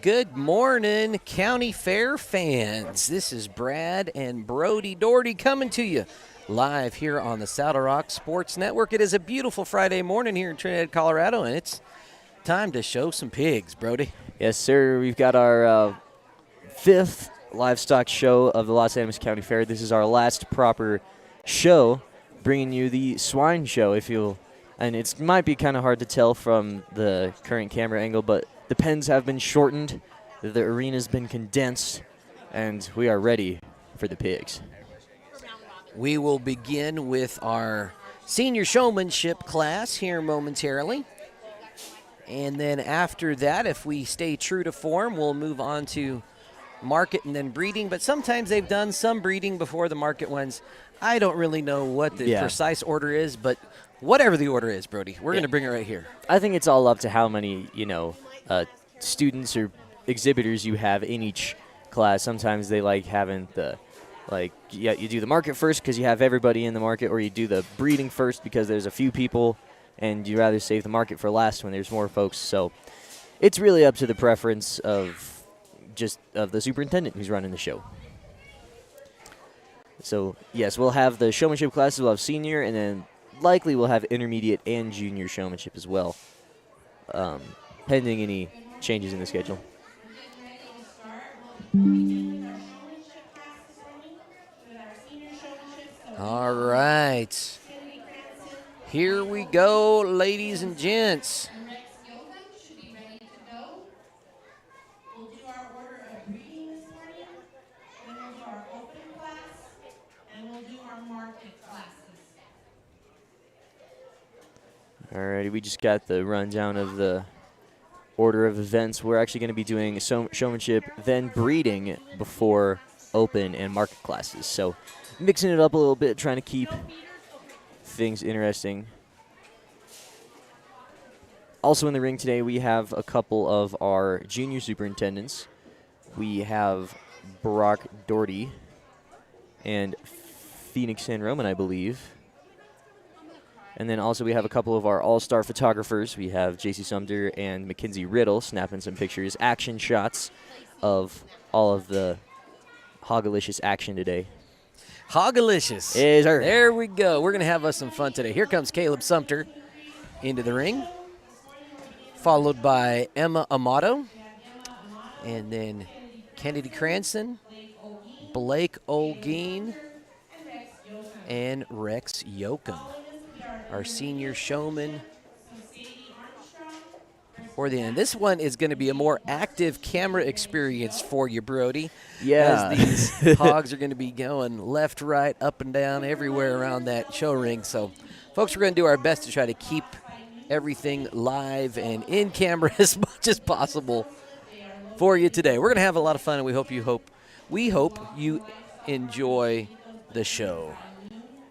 Good morning, County Fair fans. This is Brad and Brody Doherty coming to you live here on the Saddle Rock Sports Network. It is a beautiful Friday morning here in Trinidad, Colorado, and it's time to show some pigs, Brody. Yes, sir. We've got our fifth livestock show of the Los Animas County Fair. This is our last proper show, bringing you the swine show, if you'll. And it might be kind of hard to tell from the current camera angle, but the pens have been shortened, the arena's been condensed, and we are ready for the pigs. We will begin with our senior showmanship class here momentarily. And then after that, if we stay true to form, we'll move on to market and then breeding. But sometimes they've done some breeding before the market ones. I don't really know what the precise order is, but whatever the order is, Brody, we're going to bring it right here. I think it's all up to how many, students or exhibitors you have in each class. Sometimes they like having you do the market first because you have everybody in the market, or you do the breeding first because there's a few people, and you'd rather save the market for last when there's more folks. So it's really up to the preference of the superintendent who's running the show. So, yes, we'll have the showmanship classes. We'll have senior, and then likely we'll have intermediate and junior showmanship as well, pending any changes in the schedule. All right. Here we go, ladies and gents. Alrighty, we just got the rundown of the order of events. We're actually going to be doing showmanship, then breeding before open and market classes. So mixing it up a little bit, trying to keep things interesting. Also in the ring today, we have a couple of our junior superintendents. We have Brock Doherty and Phoenix San Roman, I believe. And then also we have a couple of our all-star photographers. We have J.C. Sumter and Mackenzie Riddle snapping some pictures, action shots of all of the Hogalicious action today. Hogalicious. Yes, sir. There we go. We're going to have us some fun today. Here comes Caleb Sumter into the ring, followed by Emma Amato, and then Kennedy Cranston, Blake Olguin, and Rex Yoakum. Our senior showman for the end. This one is going to be a more active camera experience for you, Brody. Yeah. As these hogs are going to be going left, right, up and down, everywhere around that show ring. So, folks, we're going to do our best to try to keep everything live and in camera as much as possible for you today. We're going to have a lot of fun, and we hope you enjoy the show.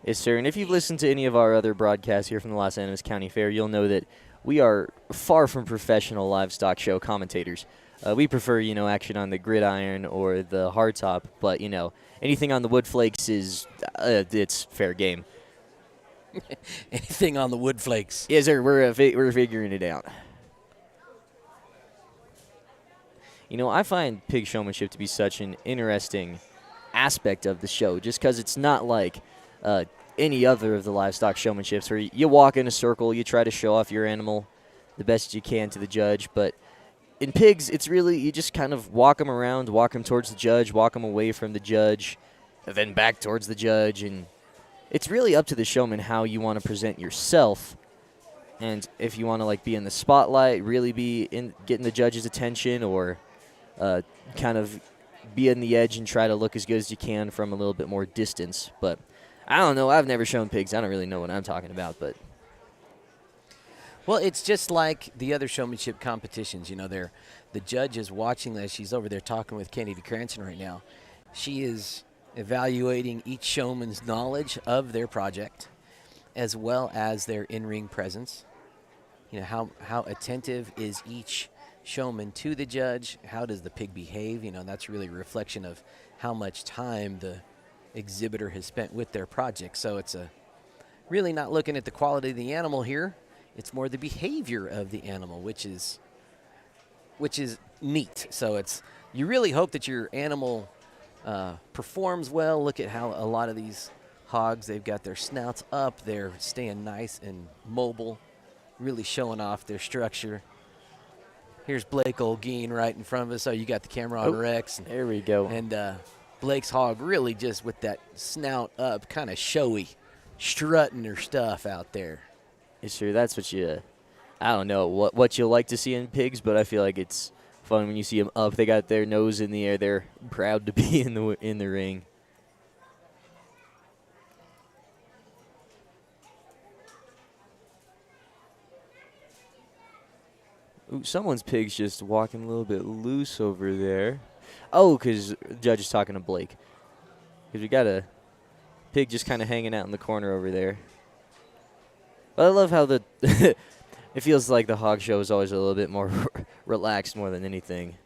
Yes, sir. And if you've listened to any of our other broadcasts here from the Los Animas County Fair, you'll know that we are far from professional livestock show commentators. We prefer, action on the gridiron or the hardtop, but, anything on the wood flakes is it's fair game. Anything on the wood flakes. Yes, sir. We're figuring it out. I find pig showmanship to be such an interesting aspect of the show, just because it's not like any other of the livestock showmanships where you walk in a circle, you try to show off your animal the best you can to the judge. But in pigs, it's really, you just kind of walk them around, walk them towards the judge, walk them away from the judge, and then back towards the judge. And it's really up to the showman how you want to present yourself. And if you want to be in the spotlight, really be in getting the judge's attention, or kind of be on the edge and try to look as good as you can from a little bit more distance. But I don't know. I've never shown pigs. I don't really know what I'm talking about. But well, it's just like the other showmanship competitions. The judge is watching this. She's over there talking with Kennedy Cranston right now. She is evaluating each showman's knowledge of their project, as well as their in-ring presence. How attentive is each showman to the judge? How does the pig behave? That's really a reflection of how much time the exhibitor has spent with their project. So it's really not looking at the quality of the animal here. It's more the behavior of the animal, which is which is neat. So you really hope that your animal performs well. Look at how a lot of these hogs, they've got their snouts up. They're staying nice and mobile, really showing off their structure. Here's Blake Olguin right in front of us. Oh, you got the camera on Rex. There we go. And Blake's hog really just with that snout up, kind of showy, strutting her stuff out there. Yeah, sure, that's what I don't know what you like to see in pigs, but I feel like it's fun when you see them up. They got their nose in the air. They're proud to be in the ring. Ooh, someone's pig's just walking a little bit loose over there. Oh, because the judge is talking to Blake. Because we got a pig just kind of hanging out in the corner over there. But I love how it feels like the hog show is always a little bit more relaxed more than anything.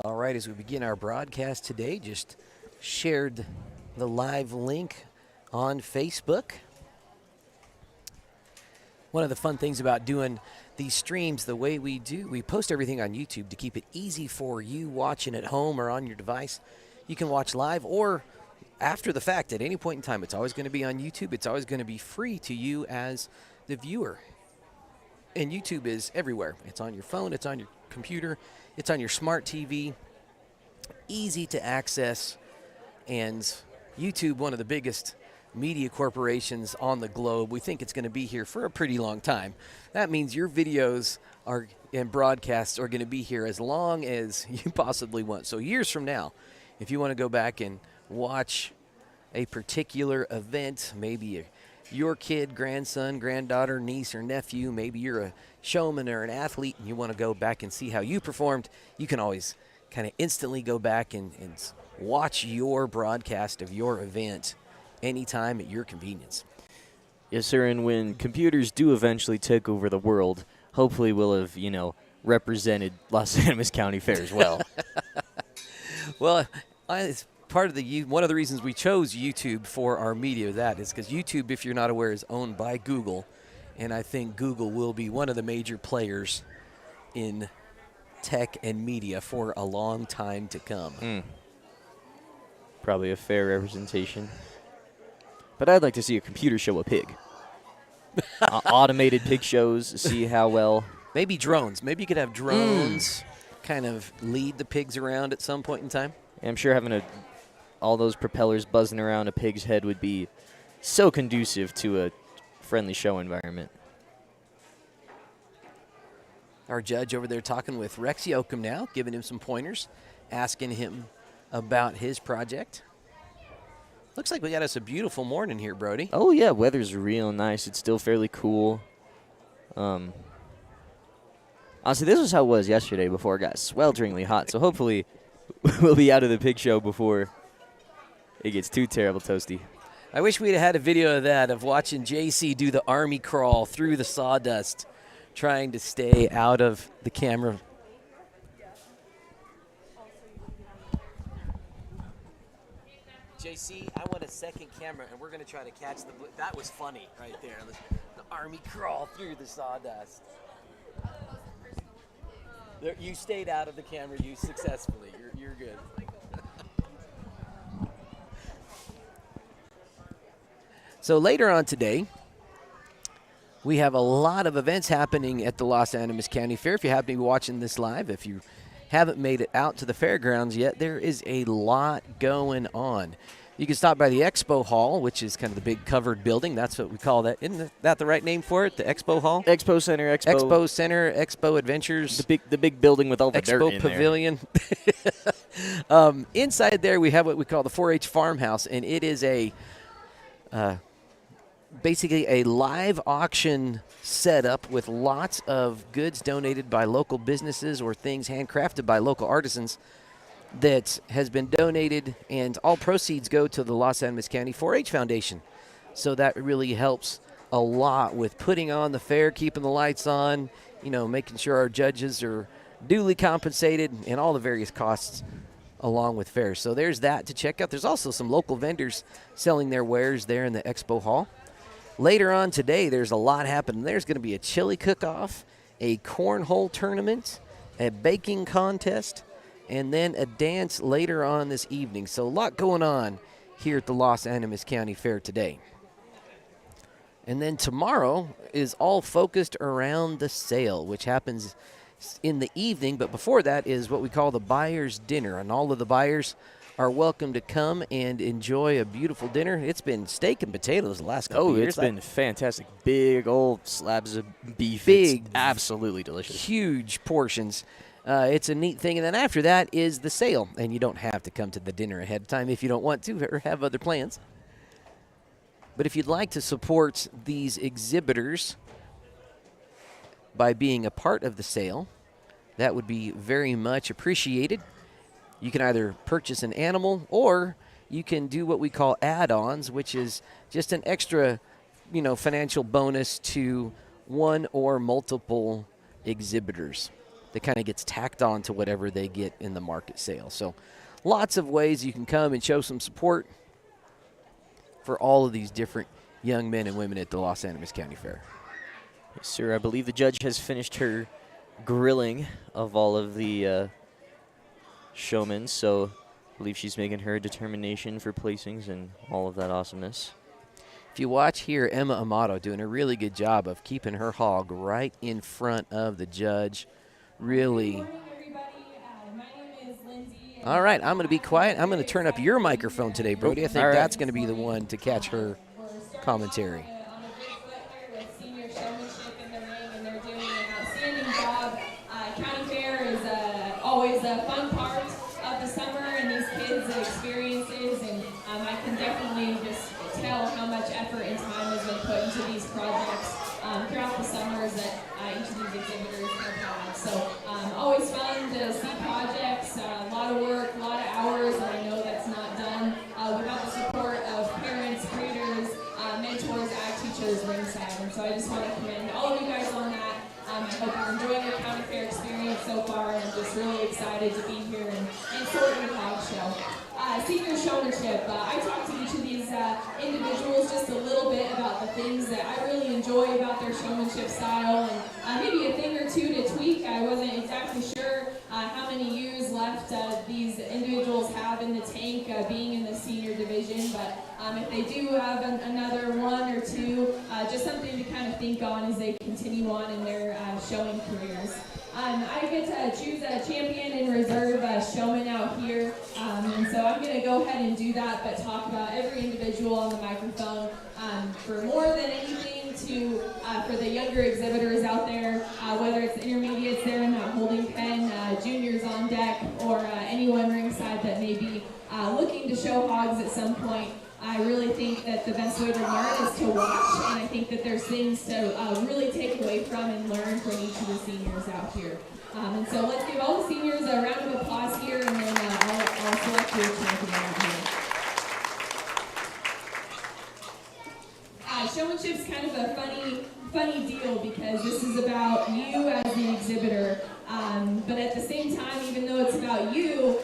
All right, as we begin our broadcast today, just shared the live link on Facebook. One of the fun things about doing these streams the way we do, we post everything on YouTube to keep it easy for you watching at home or on your device. You can watch live or after the fact at any point in time. It's always going to be on YouTube. It's always going to be free to you as the viewer. And YouTube is everywhere. It's on your phone. It's on your computer. It's on your smart TV. Easy to access. And YouTube, one of the biggest media corporations on the globe. We think it's going to be here for a pretty long time. That means your videos and broadcasts are going to be here as long as you possibly want. So years from now, if you want to go back and watch a particular event, maybe your kid, grandson, granddaughter, niece, or nephew, maybe you're a showman or an athlete and you want to go back and see how you performed, you can always kind of instantly go back and watch your broadcast of your event anytime at your convenience. Yes, sir, and when computers do eventually take over the world, hopefully we'll have, represented Los Animas County Fair as well. Well, it's part of one of the reasons we chose YouTube for our media. That is because YouTube, if you're not aware, is owned by Google, and I think Google will be one of the major players in tech and media for a long time to come. Probably a fair representation. But I'd like to see a computer show a pig. Automated pig shows, see how well. Maybe drones. Maybe you could have drones kind of lead the pigs around at some point in time. I'm sure having all those propellers buzzing around a pig's head would be so conducive to a friendly show environment. Our judge over there talking with Rex Yoakum now, giving him some pointers, asking him about his project. Looks like we got us a beautiful morning here, Brody. Oh, yeah, weather's real nice. It's still fairly cool. Honestly, this was how it was yesterday before it got swelteringly hot, so hopefully we'll be out of the pig show before it gets too terrible toasty. I wish we'd had a video of that, of watching JC do the army crawl through the sawdust, trying to stay out of the camera. JC, I want a second camera, and we're going to try to catch the – that was funny right there, the army crawl through the sawdust. You stayed out of the camera, you successfully. You're good. So later on today, we have a lot of events happening at the Los Animas County Fair. If you happen to be watching this live, if you haven't made it out to the fairgrounds yet, there is a lot going on. You can stop by the Expo Hall, which is kind of the big covered building. That's what we call that. Isn't that the right name for it? The Expo Hall? Expo Center, Expo Center, Expo Adventures. The big building with all the dirt Expo in Pavilion. Inside there, we have what we call the 4-H Farmhouse, and it is basically a live auction setup with lots of goods donated by local businesses or things handcrafted by local artisans that has been donated, and all proceeds go to the Los Animas County 4-H Foundation. So that really helps a lot with putting on the fair, keeping the lights on, making sure our judges are duly compensated, and all the various costs along with fairs. So there's that to check out. There's also some local vendors selling their wares there in the Expo Hall. Later on today, there's a lot happening. There's going to be a chili cook-off, a cornhole tournament, a baking contest, and then a dance later on this evening. So a lot going on here at the Los Animas County Fair today. And then tomorrow is all focused around the sale, which happens in the evening. But before that is what we call the buyer's dinner, and all of the buyers are welcome to come and enjoy a beautiful dinner. It's been steak and potatoes the last couple of years. It's been fantastic. Big old slabs of beef. Big, it's absolutely delicious. Huge portions. It's a neat thing. And then after that is the sale. And you don't have to come to the dinner ahead of time if you don't want to or have other plans. But if you'd like to support these exhibitors by being a part of the sale, that would be very much appreciated. You can either purchase an animal or you can do what we call add-ons, which is just an extra, financial bonus to one or multiple exhibitors that kind of gets tacked on to whatever they get in the market sale. So lots of ways you can come and show some support for all of these different young men and women at the Los Animas County Fair. Yes, sir. I believe the judge has finished her grilling of all of the showmen, so I believe she's making her determination for placings and all of that awesomeness. If you watch here, Emma Amato doing a really good job of keeping her hog right in front of the judge. Really. Good morning, everybody. My name is Lindsay. All right, I'm going to be quiet. I'm going to turn up your microphone today, Brody. I think All right. that's going to be the one to catch her commentary. On a big foot here with senior showmanship in the ring, and they're doing an outstanding job. County Fair is always a fun part of the summer and these kids' experiences, and I can definitely just tell how much effort and time has been put into these projects throughout the summers that each of these exhibitors have had. So always fun to see projects, a lot of work, a lot of hours, and I know that's not done without the support of parents, creators, mentors, ag teachers ringside. And so I just want to commend all of you guys on that. I hope you're enjoying your county fair experience so far, and I'm just really excited to be here and sort your hog show. Senior showmanship. I talked to each of these individuals just a little bit about the things that I really enjoy about their showmanship style, and maybe a thing or two to tweak. I wasn't exactly sure how many years left these individuals have in the tank being in the senior division, but if they do have another one or two, just something to kind of think on as they continue on in their showing careers. I get to choose a champion and reserve showman out here, and so I'm going to go ahead and do that, but talk about every individual on the microphone. For more than anything, for the younger exhibitors out there, whether it's intermediates there in that holding pen, juniors on deck, or anyone ringside that may be looking to show hogs at some point. I really think that the best way to learn is to watch, and I think that there's things to really take away from and learn from each of the seniors out here. And so let's give all the seniors a round of applause here, and then I'll select your champion out here. Showmanship's kind of a funny deal because this is about you as the exhibitor, but at the same time, even though it's about you,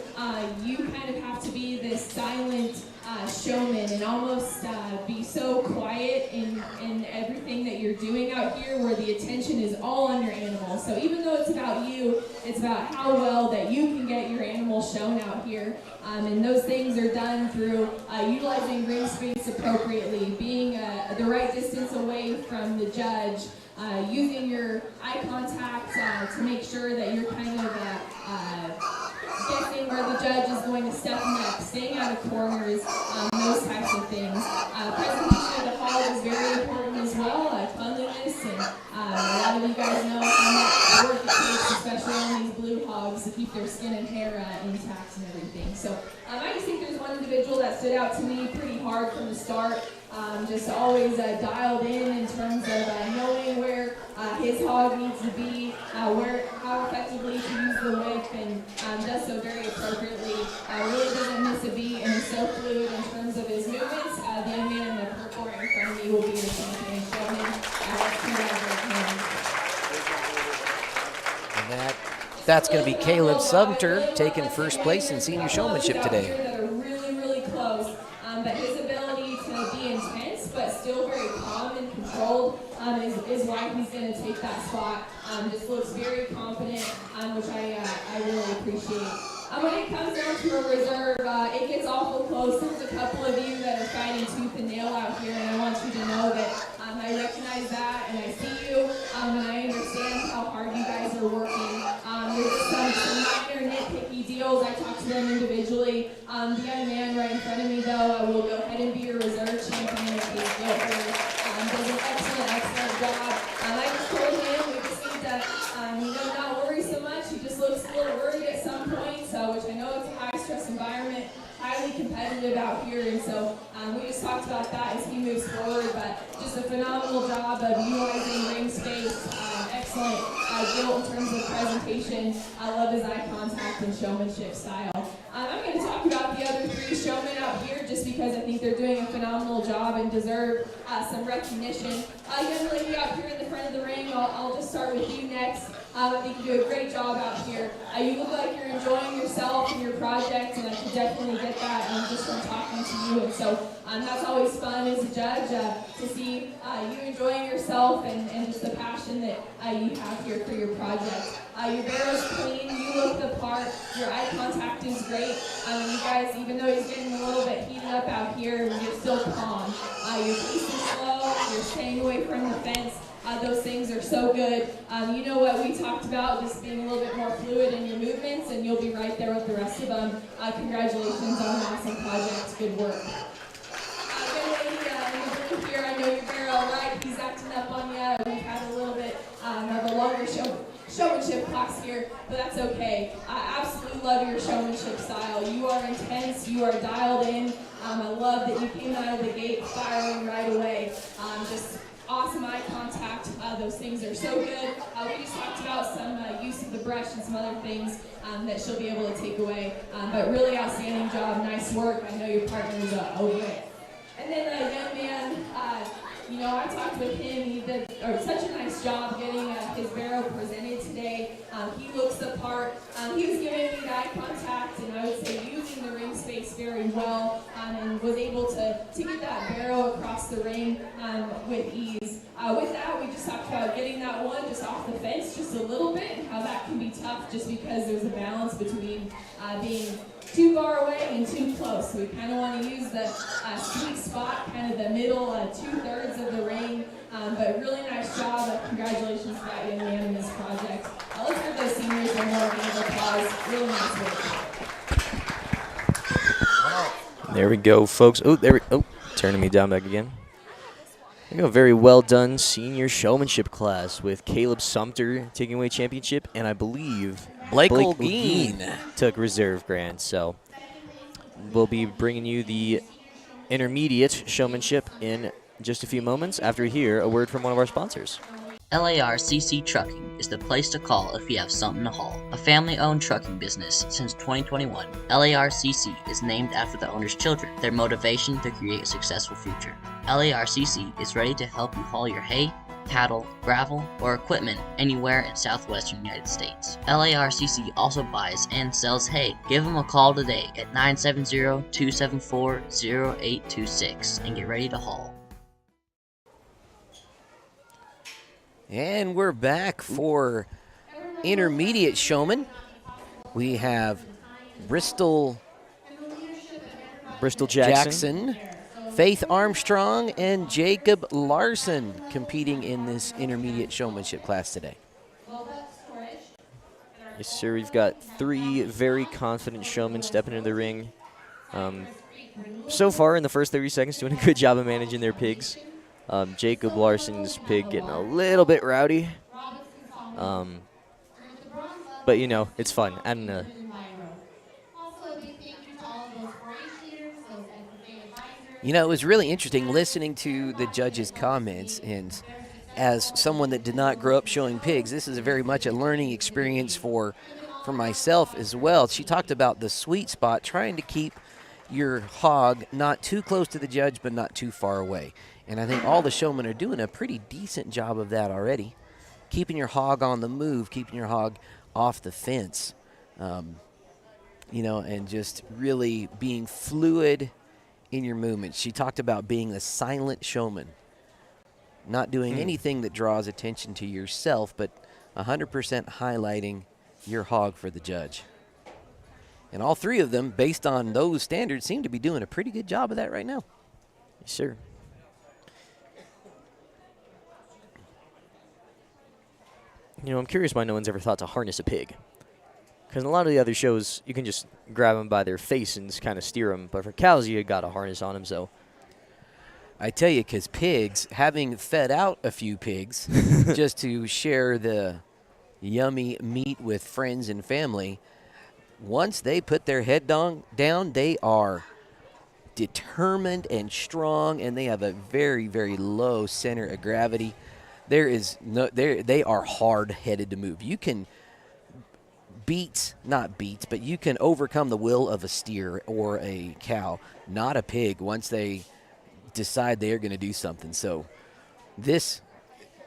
you kind of have to be this silent showman and almost be so quiet in everything that you're doing out here, where the attention is all on your animal. So even though it's about you, it's about how well that you can get your animal shown out here. And those things are done through utilizing ring space appropriately, being the right distance away from the judge, using your eye contact to make sure that you're kind of guessing where the judge is going to step next, staying out of corners, those types of things. Presentation of the hog is very important as well, cleanliness, and a lot of you guys know how much work it takes, especially on these blue hogs, to keep their skin and hair intact and everything. So I just think there's one individual that stood out to me pretty hard from the start. Just always dialed in terms of knowing where his hog needs to be, how effectively to use the whip, and does so very appropriately. Really doesn't miss a beat and is so fluid in terms of his movements. The young man in the purple right in front of me will be the champion showman. Let's congratulate him. And that's going to be Caleb Sumter taking first place in senior showmanship today. That are really, really close. But his ability to be intense but still very calm and controlled is why he's going to take that spot. Just looks very confident, which I really appreciate. When it comes down to a reserve, it gets awful close. There's a couple of you that are fighting tooth and nail out here, and I want you to know that I recognize that, and I see you, and I understand how hard you guys are working. There's just some minor nitpicky deals. I talked to them individually. The young man right in front of me, though, will go ahead and be your reserve champion if he's good here. Does an excellent job. I just told him we just need to, not worry so much. He just looks a little worried at some points, which I know it's a high-stress environment, highly competitive out here, and so we just talked about that as he moves forward, but just a phenomenal job of utilizing ring space, excellent deal in terms of presentation. I love his eye contact and showmanship style. I'm going to talk about the other three showmen out here just because I think they're doing a phenomenal job and deserve some recognition. Young lady out here in the front of the ring, I'll just start with you next. I think you do a great job out here. You look like you're enjoying yourself and your project, and I can definitely get that just from talking to you. And so that's always fun as a judge to see you enjoying yourself and just the passion that you have here for your project. Your barrel's clean, you look the part, your eye contact is great. You guys, even though he's getting a little bit heated up out here, you're still calm. Your pace is slow, you're staying away from the fence. Those things are so good. You know what we talked about, just being a little bit more fluid in your movements, and you'll be right there with the rest of them. Congratulations on an awesome project. Good work. Young lady in the blue here, I know you're very all right. He's acting up on you. We've had a little bit of a longer showmanship class here, but that's okay. I absolutely love your showmanship style. You are intense. You are dialed in. I love that you came out of the gate firing right away. Just awesome eye contact. Those things are so good. We just talked about some use of the brush and some other things that she'll be able to take away. But really outstanding job. Nice work. I know your partner's over it. And then the young man, I talked with him. He did such a nice job getting his barrel presented today. He looks the part. He was giving me the eye contact, and I would say using the ring space very well, and was able to get that barrel across the ring with ease. With that, we just talked about getting that one just off the fence just a little bit, and how that can be tough just because there's a balance between being too far away and too close. So we kind of want to use the sweet spot, kind of the middle 2/3 of the ring. But really nice job. Congratulations to that young man in this project. Let's give those seniors one more round of applause. Really nice work. There we go, folks. Turning me down back again. There we go. Very well done senior showmanship class with Caleb Sumter taking away championship, and I believe Blake Olguin Olguin took reserve grand. So we'll be bringing you the intermediate showmanship in just a few moments after we hear a word from one of our sponsors. LARCC Trucking is the place to call if you have something to haul. A family-owned trucking business since 2021, LARCC is named after the owner's children, their motivation to create a successful future. LARCC is ready to help you haul your hay, cattle, gravel, or equipment anywhere in southwestern United States. LARCC also buys and sells hay. Give them a call today at 970-274-0826 and get ready to haul. And we're back for intermediate showman. We have Bristol Jackson, Faith Armstrong, and Jacob Larson competing in this intermediate showmanship class today. Yes, sir. We've got 3 very confident showmen stepping into the ring. So far in the first 30 seconds, doing a good job of managing their pigs. Jacob Larson's pig getting a little bit rowdy. But, you know, it's fun. Adding a You know, it was really interesting listening to the judges' comments, and as someone that did not grow up showing pigs, this is a very much a learning experience for myself as well. She talked about the sweet spot, trying to keep your hog not too close to the judge but not too far away. And I think all the showmen are doing a pretty decent job of that already. Keeping your hog on the move, keeping your hog off the fence, you know, and just really being fluid in your movements. She talked about being a silent showman, not doing anything that draws attention to yourself, but 100% highlighting your hog for the judge. And all 3 of them, based on those standards, seem to be doing a pretty good job of that right now. Yes, sir. You know, I'm curious why no one's ever thought to harness a pig. Because in a lot of the other shows, you can just grab them by their face and just kind of steer them. But for cows, you got a harness on them, so. I tell you, because pigs, having fed out a few pigs just to share the yummy meat with friends and family, once they put their head down, they are determined and strong, and they have a very, very low center of gravity. They are hard-headed to move. You can but you can overcome the will of a steer or a cow, not a pig, once they decide they are going to do something. So this,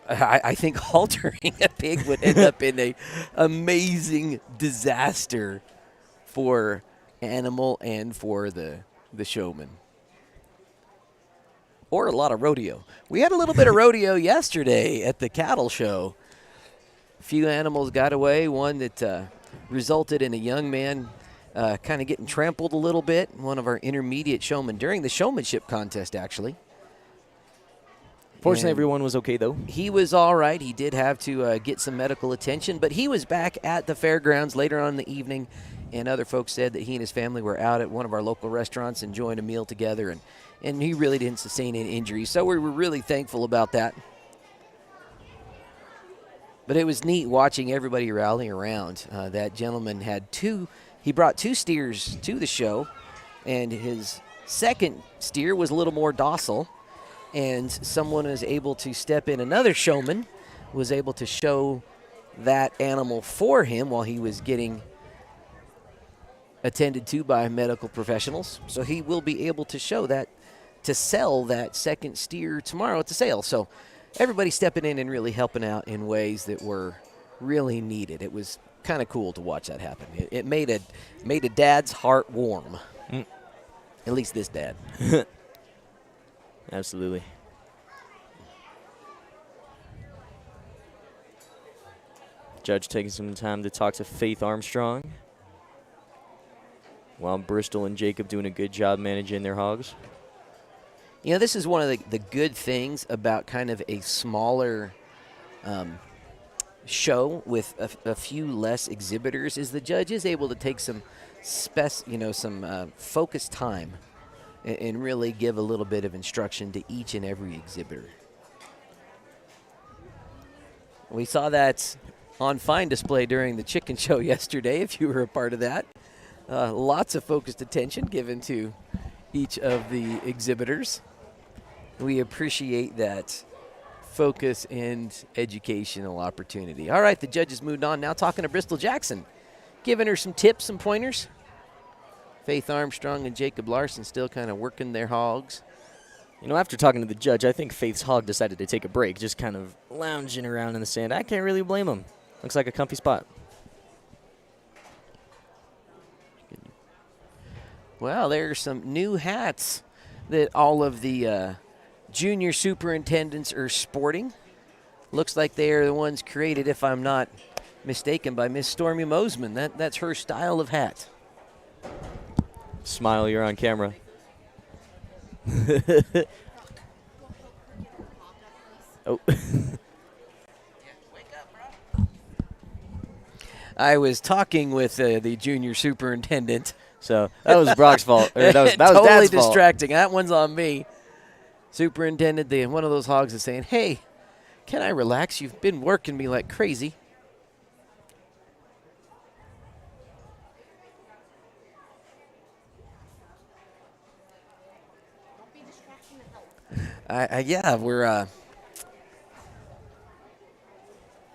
I think altering a pig would end up in a amazing disaster for animal and for the showman. Or a lot of rodeo. We had a little bit of rodeo yesterday at the cattle show. A few animals got away. One that resulted in a young man kind of getting trampled a little bit. One of our intermediate showmen during the showmanship contest, actually. Fortunately, everyone was okay, though. He was all right. He did have to get some medical attention, but he was back at the fairgrounds later on in the evening, and other folks said that he and his family were out at one of our local restaurants enjoying a meal together, and he really didn't sustain any injuries. So we were really thankful about that. But it was neat watching everybody rally around. That gentleman he brought 2 steers to the show, and his second steer was a little more docile, and someone was able to step in. Another showman was able to show that animal for him while he was getting attended to by medical professionals. So he will be able to sell that second steer tomorrow at the sale. So everybody stepping in and really helping out in ways that were really needed. It was kind of cool to watch that happen. It made a dad's heart warm. At least this dad. Absolutely. Judge taking some time to talk to Faith Armstrong, while Bristol and Jacob doing a good job managing their hogs. You know, this is one of the good things about kind of a smaller show with a few less exhibitors is the judge is able to take some focused time and really give a little bit of instruction to each and every exhibitor. We saw that on fine display during the chicken show yesterday, if you were a part of that. Lots of focused attention given to each of the exhibitors. We appreciate that focus and educational opportunity. All right, the judges moved on. Now talking to Bristol Jackson, giving her some tips, some pointers. Faith Armstrong and Jacob Larson still kind of working their hogs. You know, after talking to the judge, I think Faith's hog decided to take a break, just kind of lounging around in the sand. I can't really blame him. Looks like a comfy spot. Well, there's some new hats that all of the junior superintendents are sporting. Looks like they are the ones created, if I'm not mistaken, by Miss Stormy Mosman. That's her style of hat. Smile, you're on camera. Oh. I was talking with the junior superintendent. So that was Brock's fault. Or that was totally Dad's fault. distracting. That one's on me. Superintendent, one of those hogs is saying, "Hey, can I relax? You've been working me like crazy." Yeah, we're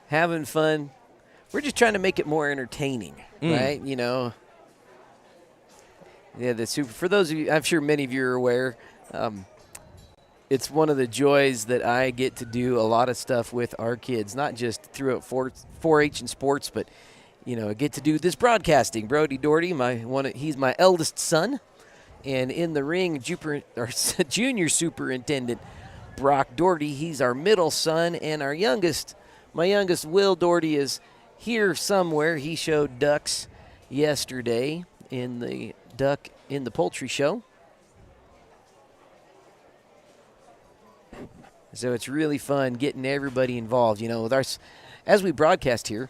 having fun. We're just trying to make it more entertaining, right? You know. Yeah, for those of you, I'm sure many of you are aware, it's one of the joys that I get to do a lot of stuff with our kids, not just throughout 4-H and sports, but I get to do this broadcasting. Brody Doherty, he's my eldest son, and in the ring, our junior superintendent Brock Doherty, he's our middle son, and my youngest Will Doherty is here somewhere. He showed ducks yesterday in the poultry show. So it's really fun getting everybody involved. As we broadcast here,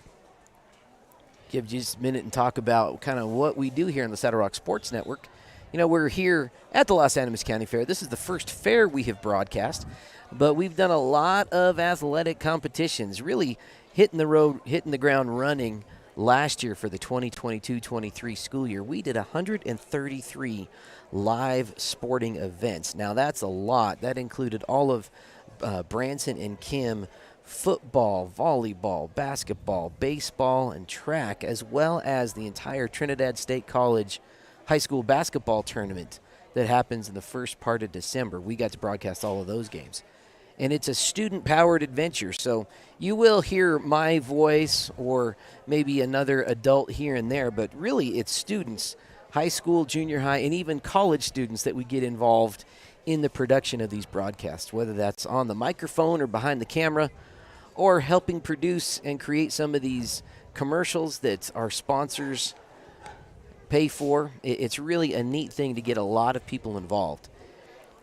give just a minute and talk about kind of what we do here on the Saddle Rock Sports Network. We're here at the Los Animas County Fair. This is the first fair we have broadcast, but we've done a lot of athletic competitions, really hitting the ground running last year for the 2022-23 school year. We did 133 live sporting events. Now, that's a lot. That included all of Branson and Kim football, volleyball, basketball, baseball, and track, as well as the entire Trinidad State College high school basketball tournament that happens in the first part of December. We got to broadcast all of those games. And it's a student-powered adventure, so you will hear my voice or maybe another adult here and there, but really it's students, high school, junior high, and even college students that we get involved in the production of these broadcasts, whether that's on the microphone or behind the camera or helping produce and create some of these commercials that our sponsors pay for. It's really a neat thing to get a lot of people involved.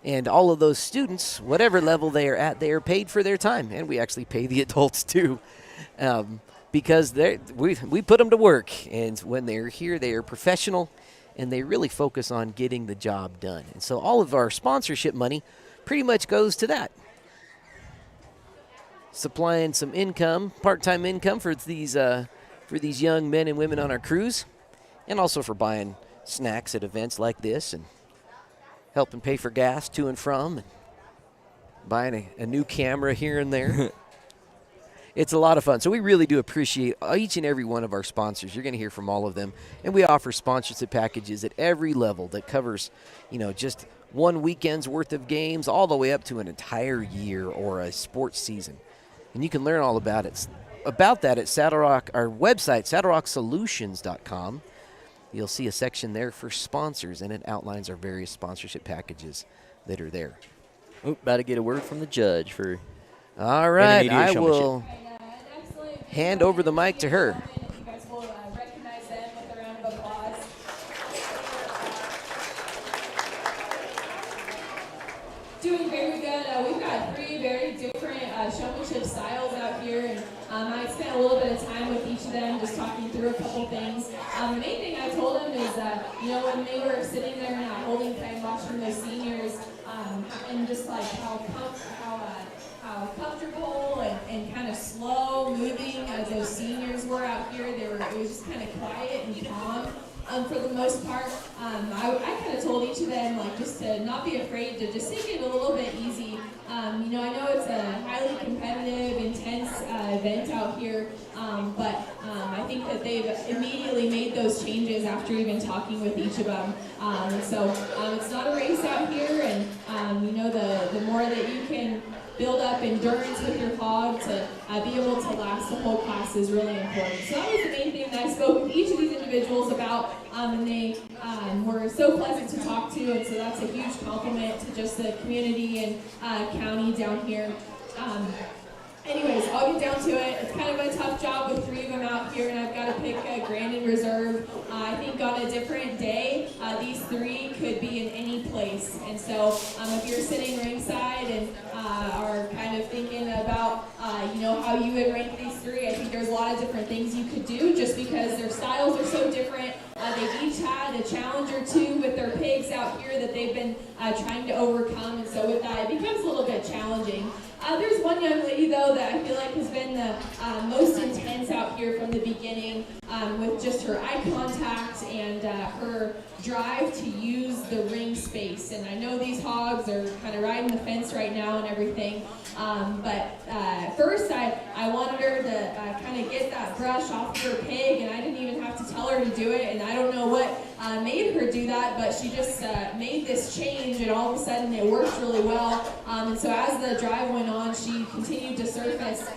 And all of those students, whatever level they are at, they are paid for their time. And we actually pay the adults too, because we put them to work. And when they're here, they are professional, and they really focus on getting the job done. And so all of our sponsorship money pretty much goes to that. Supplying some income, part-time income for these young men and women on our crews, and also for buying snacks at events like this and helping pay for gas to and from, and buying a new camera here and there. It's a lot of fun. So we really do appreciate each and every one of our sponsors. You're going to hear from all of them. And we offer sponsorship packages at every level that covers, just one weekend's worth of games all the way up to an entire year or a sports season. And you can learn all about that at Saddle Rock, our website, saddlerocksolutions.com. You'll see a section there for sponsors, and it outlines our various sponsorship packages that are there. About to get a word from the judge for all right, intermediate I will hand over the mic to her. You guys will recognize them with a round of applause. Doing very good. We've got three very different showmanship styles out here, and I spent a little bit of time with each of them, just talking through a couple things. The main thing I told them is that, when they were sitting there and holding tight, watching those seniors, and just like how comfortable and kind of slow moving those seniors were out here. It was just kind of quiet and calm. For the most part, I kind of told each of them, just to not be afraid to just take it a little bit easy. I know it's a highly competitive, intense event out here, but I think that they've immediately made those changes after even talking with each of them. So it's not a race out here, and the more that you can build up endurance with your hog to be able to last the whole class is really important. So that was the main thing that I spoke with each of these individuals about, and they were so pleasant to talk to, and so that's a huge compliment to just the community and county down here. Anyways, I'll get down to it. It's kind of a tough job with three of them out here, and I've got to pick a Grand and Reserve. I think on a different day, these three could be in any place. And so if you're sitting ringside and are kind of thinking about, how you would rank these three, I think there's a lot lot of different things you could do just because their styles are so different. They've each had a challenge or two with their pigs out here that they've been trying to overcome, and so with that, it becomes a little bit challenging. There's one young lady, though, that I feel like has been the most intense out here from the beginning with just her eye contact and her drive to use the ring space. And I know these hogs are kind of riding the fence right now and everything, but first I wanted her to kind of get that brush off of her pig, and I didn't even have to tell her to do it, and I don't know what made her do that, but she just made this change, and all of a sudden it worked really well. And so as the drive went on, she continued to surface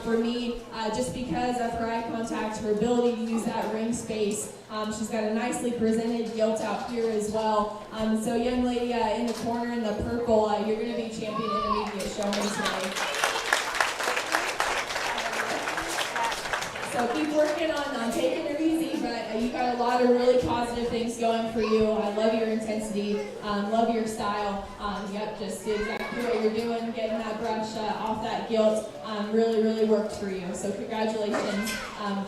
for me just because of her eye contact, her ability to use that ring space. She's got a nicely presented gilt out here as well. So young lady in the corner in the purple, you're going to be champion intermediate showman today. So keep working on taking it easy, but you got a lot of really positive things going for you. I love your intensity, love your style. Yep, just do exactly what you're doing, getting that brush off that gilt really, really worked for you. So congratulations,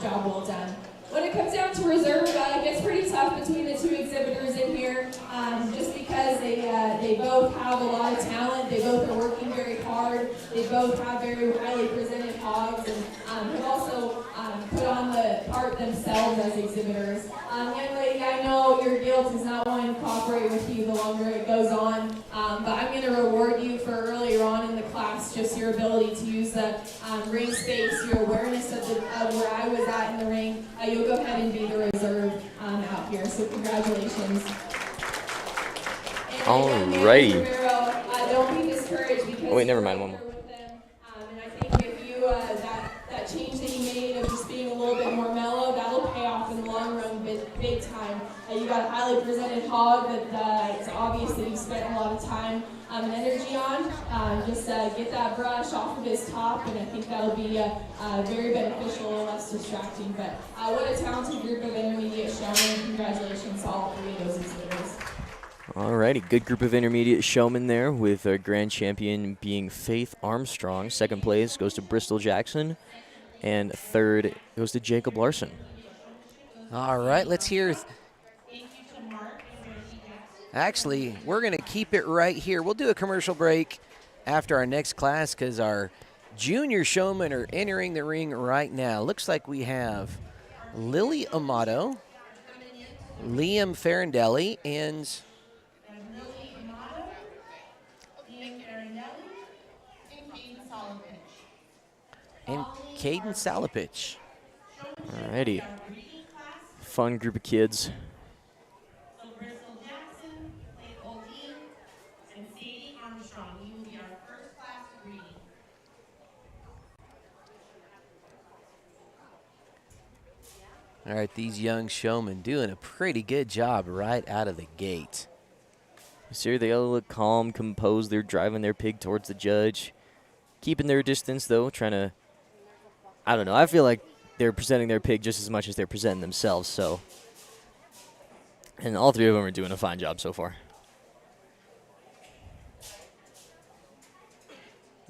job well done. When it comes down to reserve, it gets pretty tough between the two exhibitors in here, just because they both have a lot of talent. They both are working very hard. They both have very highly presented hogs, and have also put on the part themselves as exhibitors. Young lady, I know your guilt is not wanting to cooperate with you the longer it goes on, but I'm going to reward you for earlier on in the class, just your ability to use the ring space, your awareness of where I was at in the ring. You'll go ahead and be the reserve out here, so congratulations. Alrighty. Don't be discouraged because wait, never mind, one more. with them. And I think if you that change that you made of just being a little bit more mellow, that'll pay off in the long run big time. You got a highly presented hog that it's obvious that you spent a lot of time and energy on. Just get that brush off of his top, and I think that'll be very beneficial and less distracting. But what a talented group of intermediate showmen. Congratulations to all three of those exhibitors. Alrighty, good group of intermediate showmen there, with our grand champion being Faith Armstrong. Second place goes to Bristol Jackson, and third goes to Jacob Larson. All right, let's hear. Actually, we're going to keep it right here. We'll do a commercial break after our next class because our junior showmen are entering the ring right now. Looks like we have Lily Amato, Liam Farindelli, and Caden Salopich. Alrighty. Fun group of kids. So Bristol Jackson, Faith Oldine, and Sadie Armstrong. You will be our first class of reading. All right, these young showmen doing a pretty good job right out of the gate. See, they all look calm, composed. They're driving their pig towards the judge. Keeping their distance, though, trying to, I don't know. I feel like they're presenting their pig just as much as they're presenting themselves, so. And all three of them are doing a fine job so far.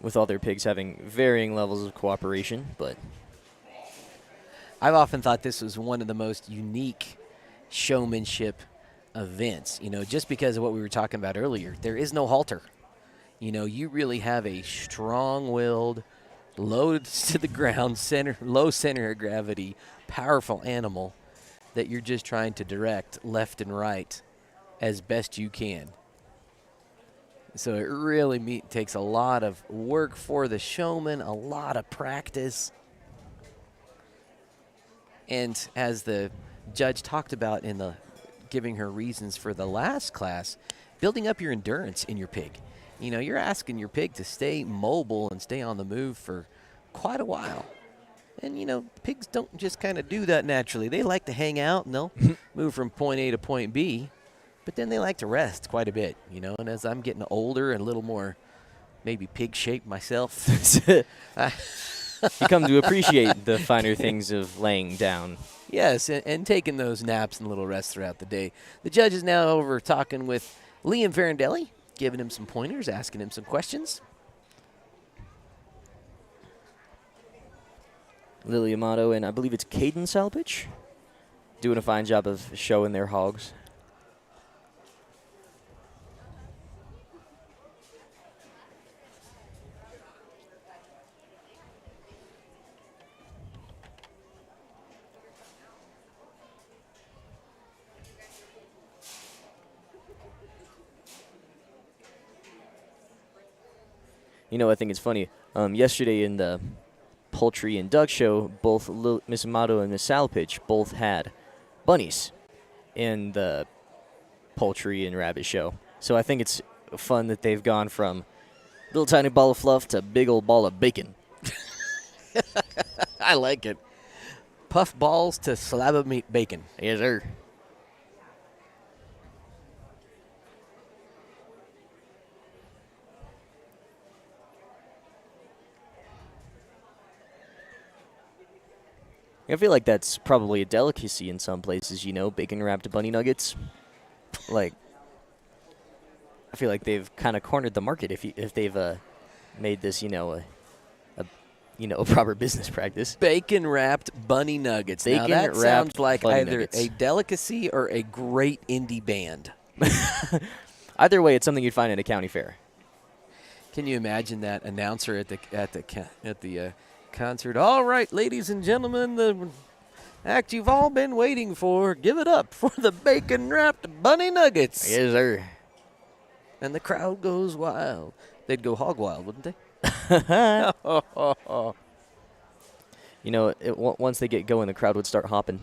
With all their pigs having varying levels of cooperation, but. I've often thought this was one of the most unique showmanship events, just because of what we were talking about earlier. There is no halter. You really have a strong-willed, low to the ground, low center of gravity, powerful animal that you're just trying to direct left and right as best you can. So it really takes a lot of work for the showman, a lot of practice. And as the judge talked about in the giving her reasons for the last class, building up your endurance in your pig. You're asking your pig to stay mobile and stay on the move for quite a while. And, pigs don't just kind of do that naturally. They like to hang out, and they'll move from point A to point B. But then they like to rest quite a bit, And as I'm getting older and a little more maybe pig-shaped myself. You come to appreciate the finer things of laying down. Yes, and taking those naps and little rests throughout the day. The judge is now over talking with Liam Farindelli, giving him some pointers, asking him some questions. Lily Amato and I believe it's Caden Salpich doing a fine job of showing their hogs. You know, I think it's funny. Yesterday in the poultry and duck show, both Miss Amato and Miss Salpich both had bunnies in the poultry and rabbit show. So I think it's fun that they've gone from little tiny ball of fluff to big old ball of bacon. I like it. Puff balls to slab of meat bacon. Yes, sir. I feel like that's probably a delicacy in some places, you know, bacon-wrapped bunny nuggets. Like, I feel like they've kind of cornered the market if they've made this, you know, a proper business practice. Bacon wrapped bunny nuggets. Now that sounds like either nuggets. a delicacy or a great indie band. Either way, it's something you'd find at a county fair. Can you imagine that announcer at the concert? All right, ladies and gentlemen, the act you've all been waiting for. Give it up for the bacon wrapped bunny nuggets. Yes, sir. And the crowd goes wild. They'd go hog wild, wouldn't they? You know, once they get going, the crowd would start hopping.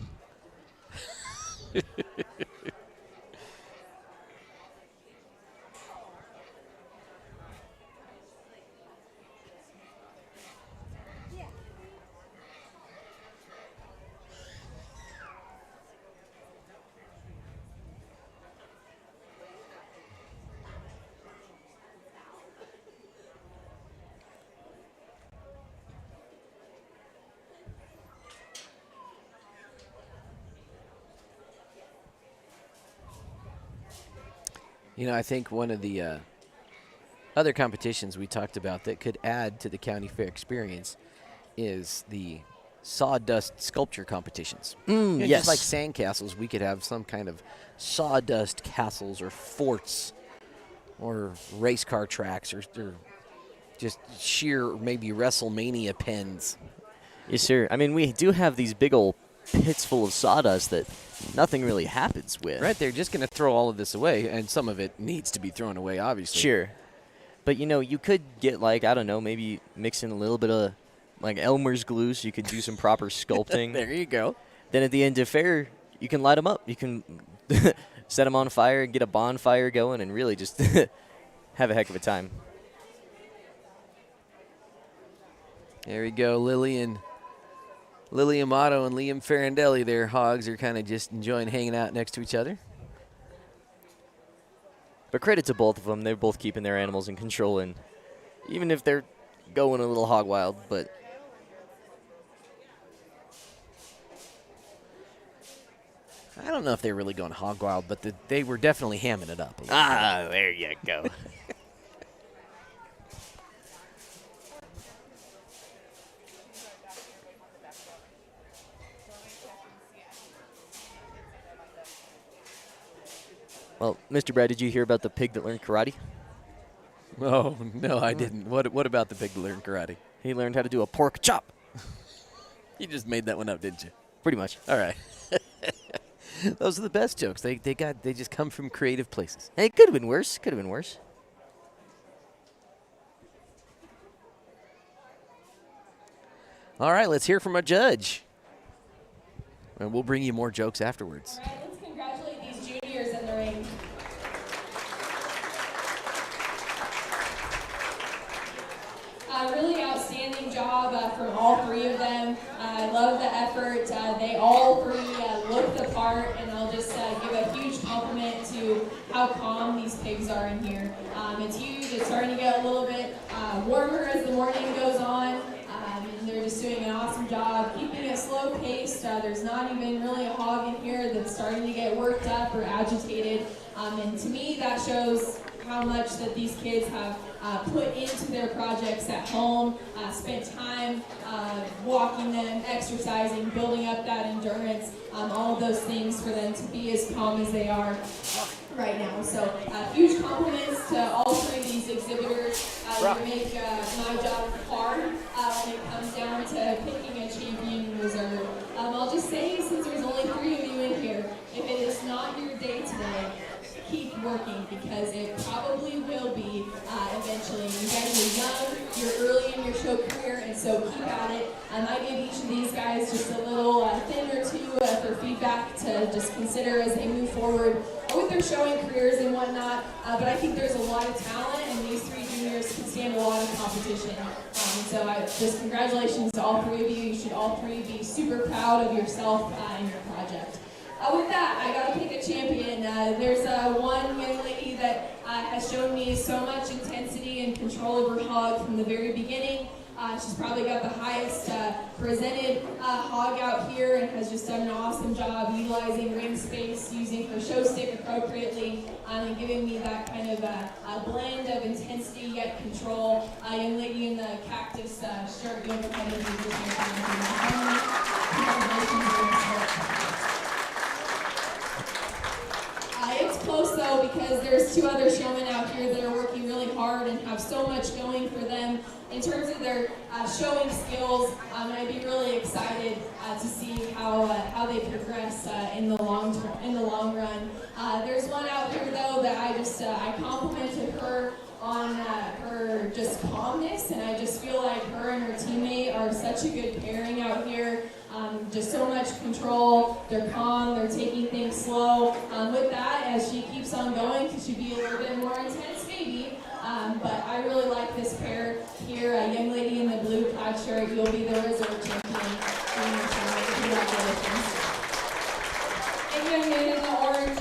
You know, I think one of the other competitions we talked about that could add to the county fair experience is the sawdust sculpture competitions. Yes. Just like sandcastles, we could have some kind of sawdust castles or forts or race car tracks or just sheer maybe WrestleMania pens. Yes, sir. I mean, we do have these big old pits full of sawdust that nothing really happens with. Right, they're just going to throw all of this away, and some of it needs to be thrown away, obviously. Sure. But, you know, you could get, like, I don't know, maybe mix in a little bit of, like, Elmer's glue so you could do some proper sculpting. There you go. Then at the end of fair, you can light them up. You can set them on fire and get a bonfire going and really just have a heck of a time. There we go, Lily Amato and Liam Farandelli. Their hogs are kind of just enjoying hanging out next to each other. But credit to both of them. They're both keeping their animals in control, and even if they're going a little hog wild, but I don't know if they're really going hog wild, but they were definitely hamming it up. there you go. Well, Mr. Brad, did you hear about the pig that learned karate? Oh, no, I didn't. What about the pig that learned karate? He learned how to do a pork chop. You just made that one up, didn't you? Pretty much. All right. Those are the best jokes. They just come from creative places. Hey, it could have been worse. Could have been worse. All right, let's hear from a judge. And we'll bring you more jokes afterwards. All right, let's congratulate these juniors in the ring. Really outstanding job from all three of them. I love the effort. They all three look the part, and I'll just give a huge compliment to how calm these pigs are in here. It's huge. It's starting to get a little bit warmer as the morning goes on. And they're just doing an awesome job keeping it slow paced. There's not even really a hog in here that's starting to get worked up or agitated. And to me, that shows how much that these kids have put into their projects at home, spent time walking them, exercising, building up that endurance, all of those things for them to be as calm as they are right now. So huge compliments to all three of these exhibitors. You make my job hard when it comes down to picking a champion in reserve. I'll just say, since there's only 3 of you in here, if it is not your day today, keep working, because it probably will be eventually. You guys are young, you're early in your show career, and so keep at it. I gave each of these guys just a little thing or two for feedback to just consider as they move forward with their showing careers and whatnot. But I think there's a lot of talent, and these 3 juniors can stand a lot of competition. So just congratulations to all 3 of you. You should all 3 be super proud of yourself and your project. With that, I got to pick a champion. There's one young lady that has shown me so much intensity and control of her hog from the very beginning. She's probably got the highest presented hog out here and has just done an awesome job utilizing ring space, using her show stick appropriately, and giving me that kind of a blend of intensity yet control. Young lady in the cactus shirt, you'll go ahead and do this. It's close though, because there's 2 other showmen out here that are working really hard and have so much going for them in terms of their showing skills. I'd be really excited to see how they progress in the long run. There's one out here though that I complimented her on her just calmness, and I just feel like her and her teammate are such a good pairing out here. Just so much control, they're calm, they're taking things slow. With that, as she keeps on going, she should be a little bit more intense maybe. But I really like this pair here. A young lady in the blue plaid shirt, you'll be the reserve champion. Congratulations. And young man in the orange,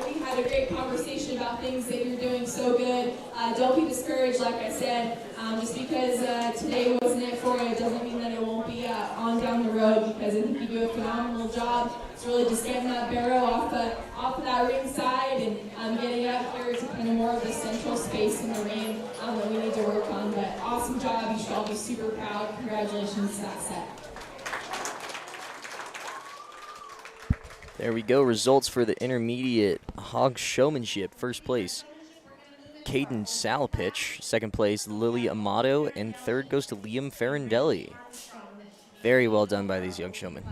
we had a great conversation about things that you're doing so good. Don't be discouraged, like I said. Just because today wasn't it for you, it doesn't mean that it won't be on down the road, because I think you do a phenomenal job. It's really just getting that barrow off of that ring side and getting out here to kind of more of the central space in the ring that we need to work on. But awesome job. You should all be super proud. Congratulations to that set. There we go. Results for the intermediate hog showmanship. First place, Caden Salpich. Second place, Lily Amato. And third goes to Liam Farindelli. Very well done by these young showmen.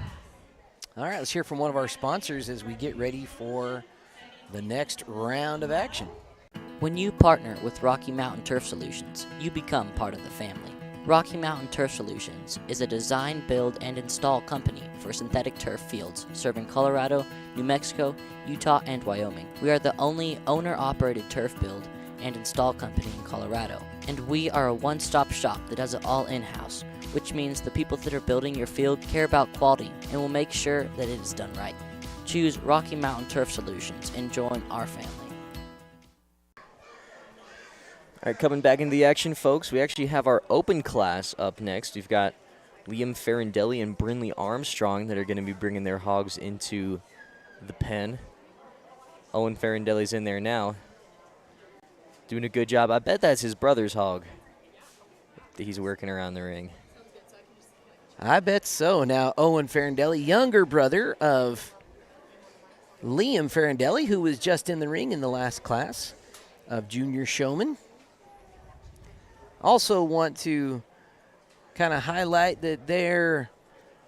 All right, let's hear from one of our sponsors as we get ready for the next round of action. When you partner with Rocky Mountain Turf Solutions, you become part of the family. Rocky Mountain Turf Solutions is a design, build, and install company for synthetic turf fields serving Colorado, New Mexico, Utah, and Wyoming. We are the only owner-operated turf build and install company in Colorado, and we are a one-stop shop that does it all in-house, which means the people that are building your field care about quality and will make sure that it is done right. Choose Rocky Mountain Turf Solutions and join our family. All right, coming back into the action, folks, we actually have our open class up next. We've got Liam Farindelli and Brinley Armstrong that are going to be bringing their hogs into the pen. Owen Farindelli's in there now, doing a good job. I bet that's his brother's hog that he's working around the ring. I bet so. Now, Owen Farindelli, younger brother of Liam Farindelli, who was just in the ring in the last class of junior showman. Also want to kind of highlight that their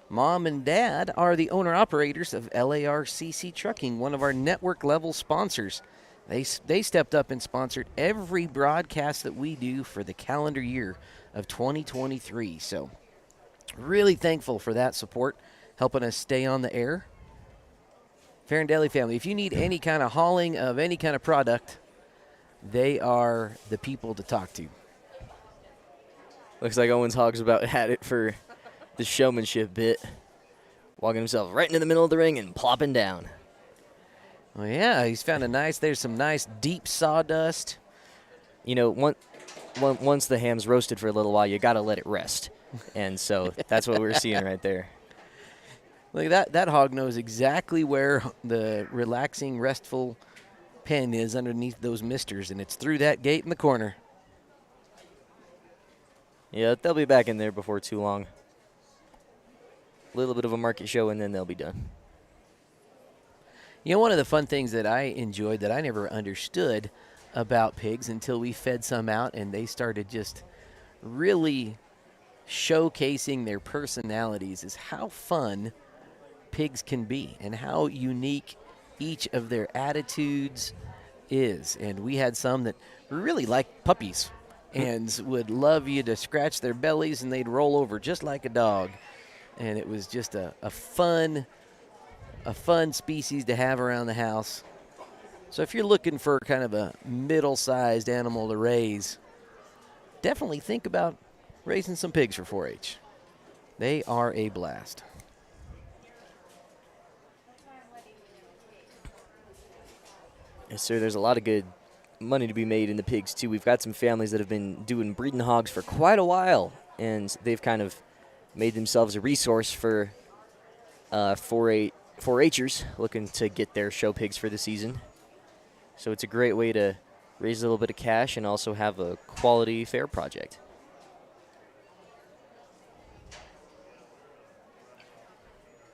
mom and dad are the owner-operators of LARCC Trucking, one of our network-level sponsors. They stepped up and sponsored every broadcast that we do for the calendar year of 2023. So really thankful for that support, helping us stay on the air. Farindelli family, if you need any kind of hauling of any kind of product, they are the people to talk to. Looks like Owen's hog's about had it for the showmanship bit. Walking himself right into the middle of the ring and plopping down. Well, yeah, he's found there's some nice deep sawdust. You know, once the ham's roasted for a little while, you got to let it rest. And so that's what we're seeing right there. Look, that hog knows exactly where the relaxing, restful pen is underneath those misters, and it's through that gate in the corner. Yeah, they'll be back in there before too long. A little bit of a market show, and then they'll be done. You know, one of the fun things that I enjoyed that I never understood about pigs until we fed some out and they started just really showcasing their personalities is how fun pigs can be and how unique each of their attitudes is. And we had some that were really like puppies and would love you to scratch their bellies and they'd roll over just like a dog. And it was just a fun species to have around the house. So if you're looking for kind of a middle-sized animal to raise, definitely think about raising some pigs for 4-H. They are a blast. Yes, sir. There's a lot of good money to be made in the pigs, too. We've got some families that have been doing breeding hogs for quite a while, and they've kind of made themselves a resource for 4-Hers looking to get their show pigs for the season. So it's a great way to raise a little bit of cash and also have a quality fair project.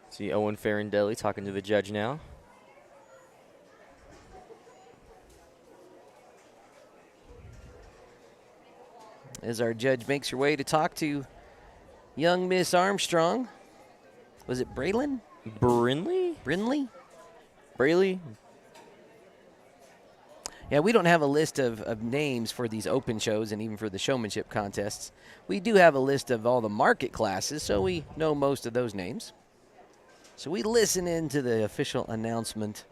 See Owen Farindelli talking to the judge now. As our judge makes her way to talk to young Miss Armstrong. Was it Braylon? Brinley? Brayley? Yeah, we don't have a list of names for these open shows and even for the showmanship contests. We do have a list of all the market classes, so we know most of those names. So we listen into the official announcement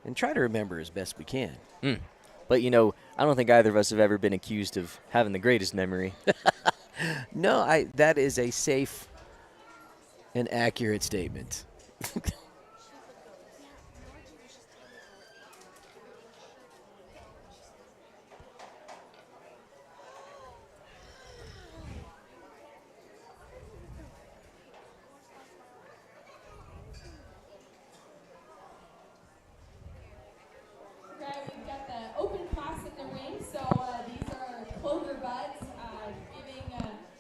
and try to remember as best we can. But, you know, I don't think either of us have ever been accused of having the greatest memory. No, that is a safe and accurate statement. Okay, we've got the open class in the ring, so these are clover buds giving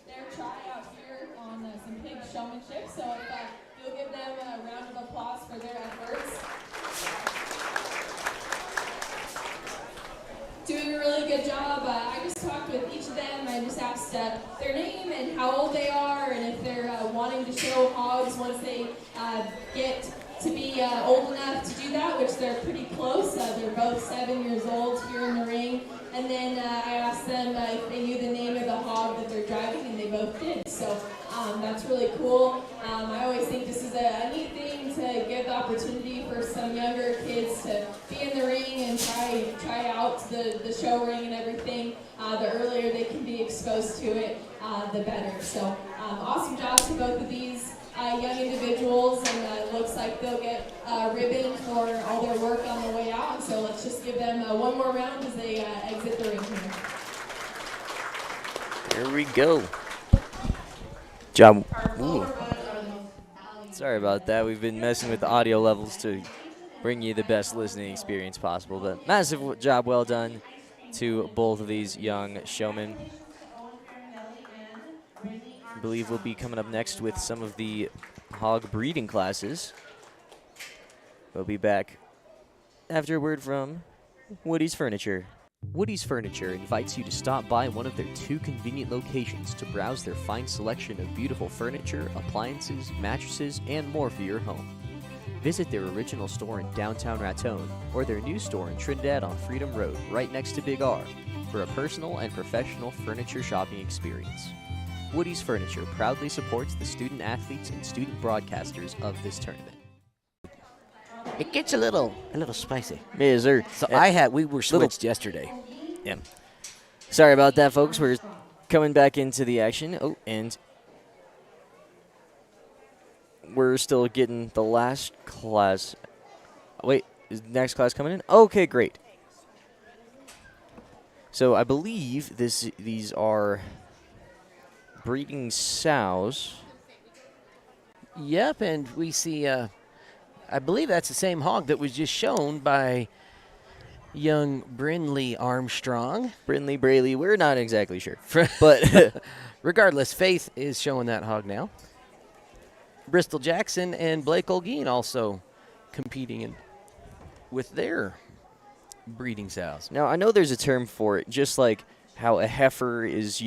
their try out here on some pig showmanship. So if you'll give them a round of applause for their efforts. Doing a really good job. I just talked with each of them. I just asked their name and how old they are and if they're wanting to show hogs once they get to be old enough to do that, which they're pretty close. They're both 7 years old here in the ring. And then I asked them if they knew the name of the hog that they're driving, and they both did. So that's really cool. I always think this is a neat thing to give the opportunity for some younger kids to be in the ring and try out the show ring and everything. The earlier they can be exposed to it, the better. So awesome job to both of these young individuals, and it looks like they'll get ribbon for all their work on the way out. So let's just give them one more round as they exit the ring here. There we go. Job. Ooh. Sorry about that. We've been messing with the audio levels to bring you the best listening experience possible. But massive job well done to both of these young showmen. I believe we'll be coming up next with some of the hog breeding classes. We'll be back after a word from Woody's Furniture. Woody's Furniture invites you to stop by one of their 2 convenient locations to browse their fine selection of beautiful furniture, appliances, mattresses, and more for your home. Visit their original store in downtown Raton or their new store in Trinidad on Freedom Road, right next to Big R, for a personal and professional furniture shopping experience. Woody's Furniture proudly supports the student athletes and student broadcasters of this tournament. It gets a little spicy. Yes, sir. So we were switched yesterday. Yeah. Sorry about that, folks. We're coming back into the action. Oh, and we're still getting the last class. Wait, is the next class coming in? Okay, great. So I believe these are breeding sows. Yep, and we see, I believe that's the same hog that was just shown by young Brinley Armstrong. Brinley, Braley, we're not exactly sure. But Regardless, Faith is showing that hog now. Bristol Jackson and Blake Olguin also competing with their breeding sows. now I know there's a term for it, just like how a heifer is, a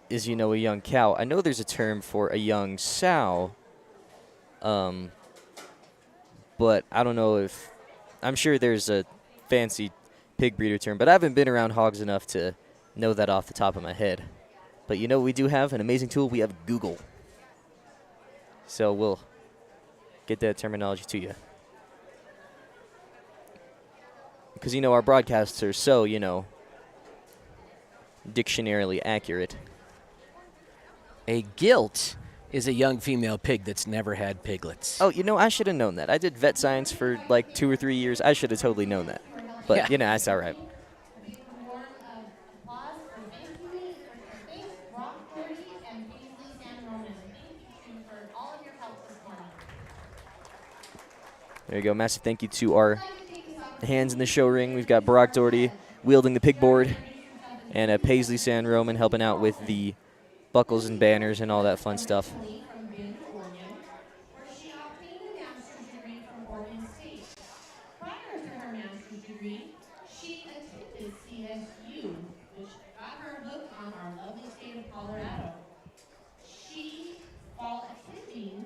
young cow. I know there's a term for a young sow, but I don't know if I'm sure there's a fancy pig breeder term, but I haven't been around hogs enough to know that off the top of my head. But we do have an amazing tool. We have Google. So we'll get that terminology to you. Because, our broadcasts are so, dictionarily accurate. A gilt is a young female pig that's never had piglets. Oh, I should have known that. I did vet science for like 2 or 3 years. I should have totally known that. But, Yeah. that's all right. A big warm applause for Faith, Brock Doherty, and Paisley San Roman. Thank you for all of your help this morning. There you go. Massive thank you to our hands in the show ring. We've got Brock Doherty wielding the pig board, and Paisley San Roman helping out with the buckles and banners and all that fun stuff. From Bend, Oregon, where she obtained a master's degree from Oregon State. Prior to her master's degree, she attended CSU, which got her hooked on our lovely state of Colorado. She, while attending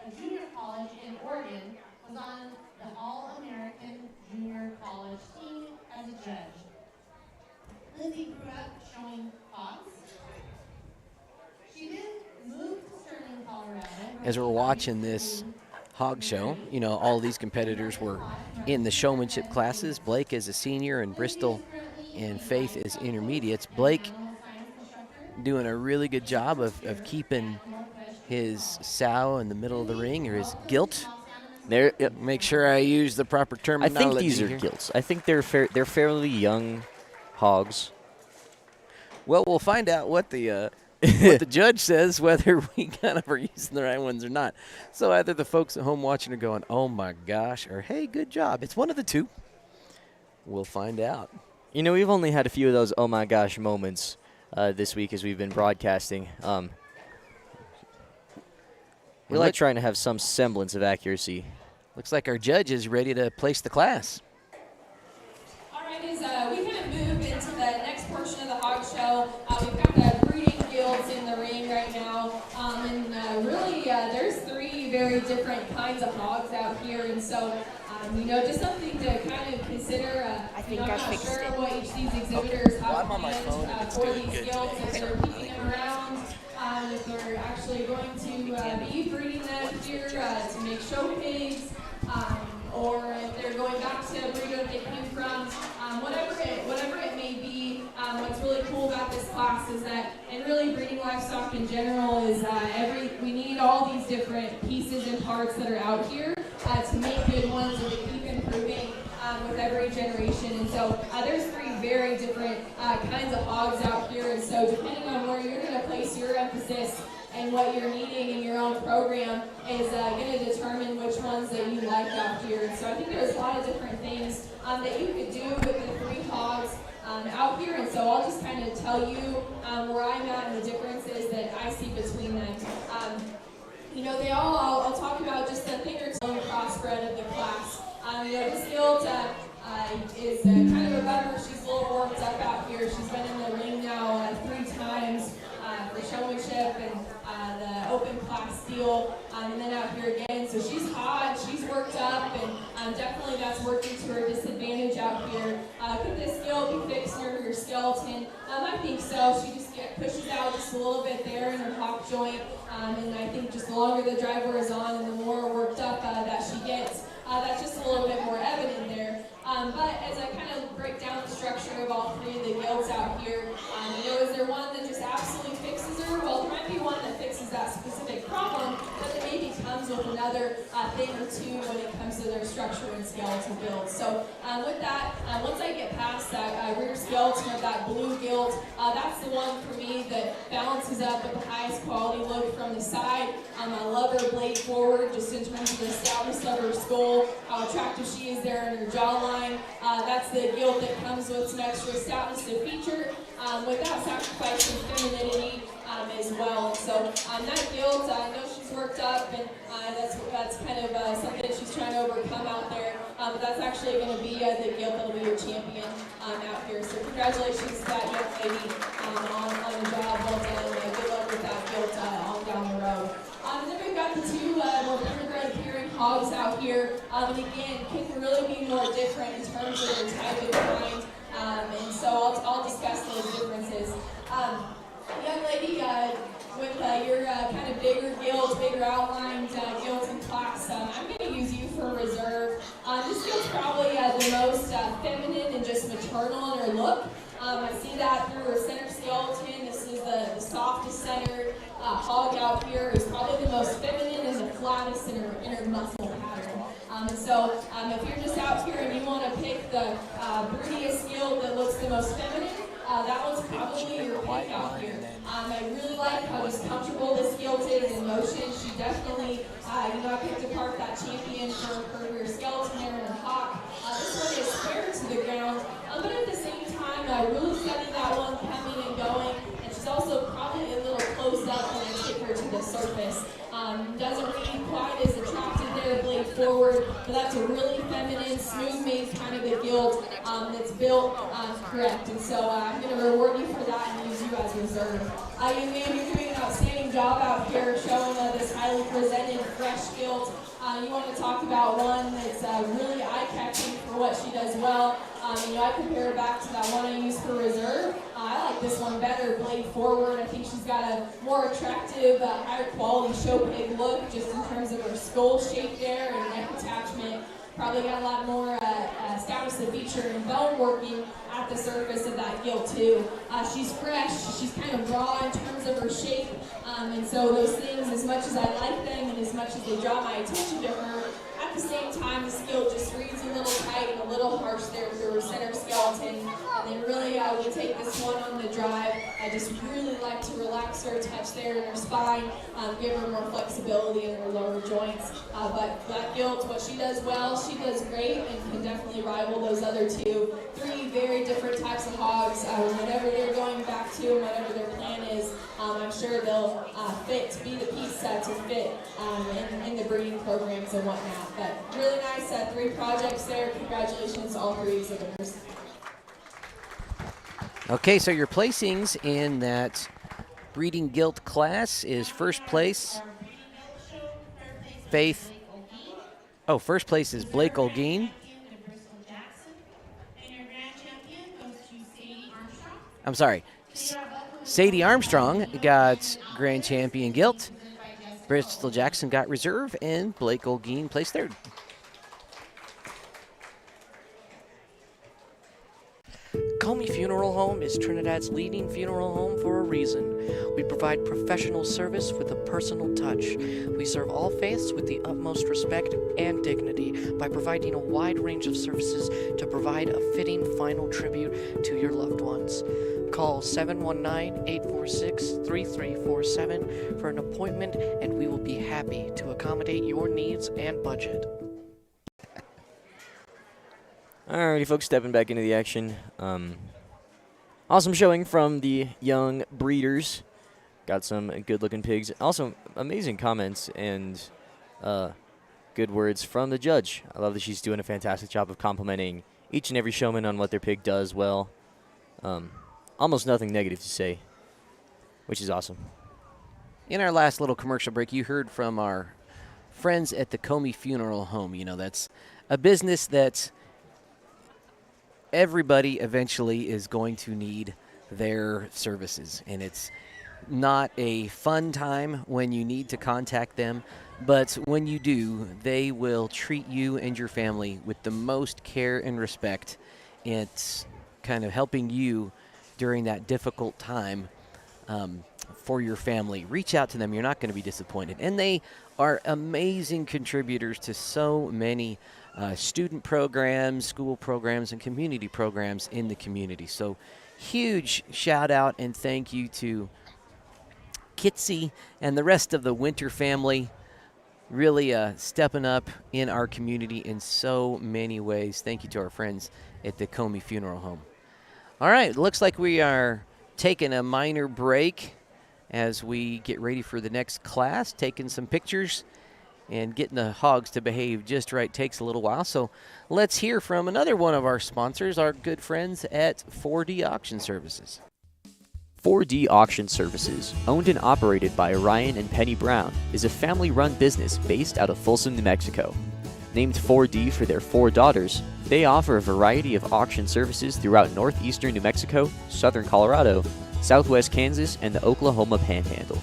a junior college in Oregon, was on the All-American Junior College team as a judge. Lizzie grew up showing hogs. She then moved to Sterling, Colorado. As we're watching this hog show, all these competitors were in the showmanship classes. Blake is a senior in Bristol and Faith is intermediates. Blake doing a really good job of keeping his sow in the middle of the ring, or his gilt. Make sure I use the proper I terminology. think these are here. gilts. I think they're fairly young hogs. Well, we'll find out what the what the judge says, whether we kind of are using the right ones or not. So either the folks at home watching are going, "Oh my gosh," or "Hey, good job." It's one of the two. We'll find out. We've only had a few of those "oh my gosh" moments this week as we've been broadcasting. We like trying to have some semblance of accuracy. Looks like our judge is ready to place the class. All right, as we kind of move into the next portion of the hog show, we've got the breeding guilds in the ring right now, and really there's 3 very different kinds of hogs out here, and so just something to kind of consider. I'm not sure what each of these exhibitors have planned for these guilds, if they're keeping them around, if they're actually going to be breeding them here to make show pigs, or if they're going back to a breeder that they came from, whatever it may be. What's really cool about this class is that, and really breeding livestock in general, is we need all these different pieces and parts that are out here to make good ones and to keep improving with every generation. And so there's 3 very different kinds of hogs out here, and so depending on where you're going to place your emphasis and what you're needing in your own program is going to determine which ones that you like out here. And so I think there's a lot of different things that you could do with the 3 hogs out here, and so I'll just kind of tell you where I'm at and the differences that I see between them. I'll talk about just the thing or two crossbred of the class. This gilt is kind of a veteran. She's a little warmed up out here. She's been in the ring now 3 times for showmanship and the open class deal, and then out here again. So she's hot, she's worked up, and definitely that's working to her disadvantage out here. Could this skill be fixed near her skeleton? I think so. She just pushes out just a little bit there in her hock joint, and I think just the longer the driver is on and the more worked up that she gets, that's just a little bit more evident there. But as I kind of break down the structure of all 3 of the gilts out here, is there one that just absolutely fixes her? Well, there might be one that fixes that specific problem, but that maybe comes with with another thing or two when it comes to their structure and skeleton build. So with that, once I get past that rear skeleton of that blue gilt, that's the one for me that balances up with the highest quality look from the side. I love her blade forward, just in terms of the stoutness of her skull, how attractive she is there in her jawline. That's the gilt that comes with some extra stoutness to feature, without sacrificing femininity as well. So that gilt, I know she's worked up, and that's kind of something she's trying to overcome out there. But that's actually going to be the gilt that'll be your champion out here. So congratulations to that young lady on the job. Well done. Good luck with that gilt on down the road. And then we've got the two more purebred appearing hogs out here. And again, can really be more different in terms of their type and kind. And so I'll discuss those differences. Young lady, with your kind of bigger gilt, bigger outlined gilt in class, I'm going to use you for reserve. This gilt's probably the most feminine and just maternal in her look. I see that through her center skeleton. This is the softest centered hog out here. It's probably the most feminine and the flattest in her muscle pattern. And so if you're just out here and you want to pick the broodiest gilt that looks the most feminine, that one's probably your pick out here. I really like how just comfortable this gilt is in motion. She definitely, I picked apart that champion for her rear skeleton there in her hock. This one is square to the ground, but at the same time, I really studied that one coming and going, and she's also probably a little close up when I take her to the surface. Doesn't read quite as attractive there, blade forward, but that's a really feminine, smooth-made kind of a gilt that's built correct. And so I'm going to reward you for that and use you as reserve. Young man, you're doing an outstanding job out here showing this highly presented, fresh gilt. You want to talk about one that's really eye-catching for what she does well. I compare her back to that one I used for reserve. I like this one better, blade forward. I think she's got a more attractive, higher quality show pig look, just in terms of her skull shape there and neck attachment. Probably got a lot more stoutness of feature and bone working at the surface of that gilt too. She's fresh, she's kind of raw in terms of her shape, and so those things, as much as I like them and as much as they draw my attention to her, at the same time, the gilt just reads a little tight and a little harsh there through her center skeleton. And then really, we take this one on the drive. I just really like to relax her, touch there in her spine, give her more flexibility in her lower joints. But that gilt, what she does well, she does great and can definitely rival those other two. Three very different types of hogs. Whatever they're going back to and whatever their plan is, I'm sure they'll be the piece to fit in the breeding programs and whatnot. But really nice, 3 projects there. Congratulations to all 3 exhibitors. Okay, so your placings in that breeding gilt class is first place, Faith. Oh, first place is Blake Olguin. I'm sorry. Sadie Armstrong got grand champion gilt. Bristol Jackson got reserve, and Blake Olguin placed third. Comey Funeral Home is Trinidad's leading funeral home for a reason. We provide professional service with a personal touch. We serve all faiths with the utmost respect and dignity by providing a wide range of services to provide a fitting final tribute to your loved ones. Call 719-846-3347 for an appointment, and we will be happy to accommodate your needs and budget. Alrighty, folks, stepping back into the action. Awesome showing from the young breeders. Got some good-looking pigs. Also, amazing comments and good words from the judge. I love that she's doing a fantastic job of complimenting each and every showman on what their pig does well. Almost nothing negative to say, which is awesome. In our last little commercial break, you heard from our friends at the Comey Funeral Home. You know, that's a business that everybody eventually is going to need their services, and it's not a fun time when you need to contact them, but when you do, they will treat you and your family with the most care and respect. It's kind of helping you during that difficult time. for your family, reach out to them. You're not going to be disappointed. And they are amazing contributors to so many student programs, school programs, and community programs in the community. So huge shout out and thank you to Kitsy and the rest of the Winter family, really stepping up in our community in so many ways. Thank you to our friends at the Comey Funeral Home. All right, looks like we are taking a minor break as we get ready for the next class, taking some pictures, and getting the hogs to behave just right takes a little while. So let's hear from another one of our sponsors, our good friends at 4D Auction Services. 4D Auction Services, owned and operated by Ryan and Penny Brown, is a family-run business based out of Folsom, New Mexico. Named 4D for their 4 daughters, they offer a variety of auction services throughout northeastern New Mexico, southern Colorado, southwest Kansas, and the Oklahoma Panhandle.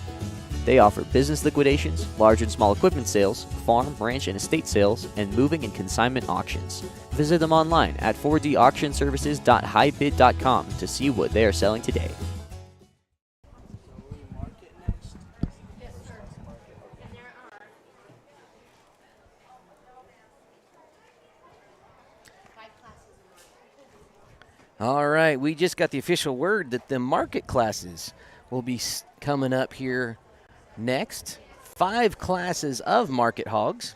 They offer business liquidations, large and small equipment sales, farm, ranch, and estate sales, and moving and consignment auctions. Visit them online at 4dauctionservices.highbid.com to see what they are selling today. All right, we just got the official word that the market classes will be coming up here next. 5 classes of market hogs,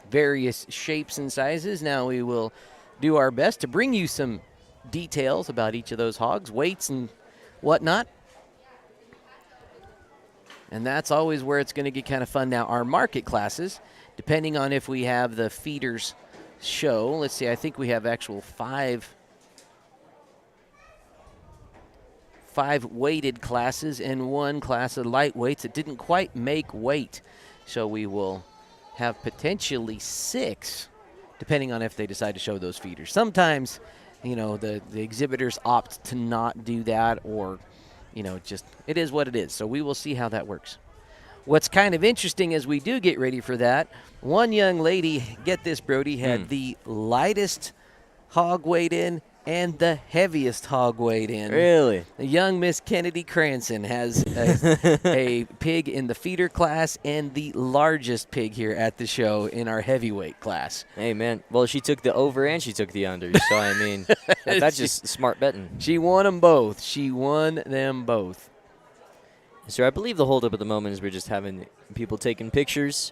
various shapes and sizes. Now we will do our best to bring you some details about each of those hogs, weights and whatnot. And that's always where it's going to get kind of fun. Now, our market classes, depending on if we have the feeders show, let's see, I think we have actual 5 weighted classes and 1 class of lightweights. It didn't quite make weight, so we will have potentially 6, depending on if they decide to show those feeders. Sometimes, the exhibitors opt to not do that, or, just it is what it is. So we will see how that works. What's kind of interesting as we do get ready for that, one young lady, get this, Brody, had the lightest hog weighed in and the heaviest hog weighed in. Really? The young Miss Kennedy Cranston has a pig in the feeder class and the largest pig here at the show in our heavyweight class. Hey, man. Well, she took the over and she took the under. So, I mean, that's just smart betting. She won them both. She won them both. So I believe the holdup at the moment is we're just having people taking pictures,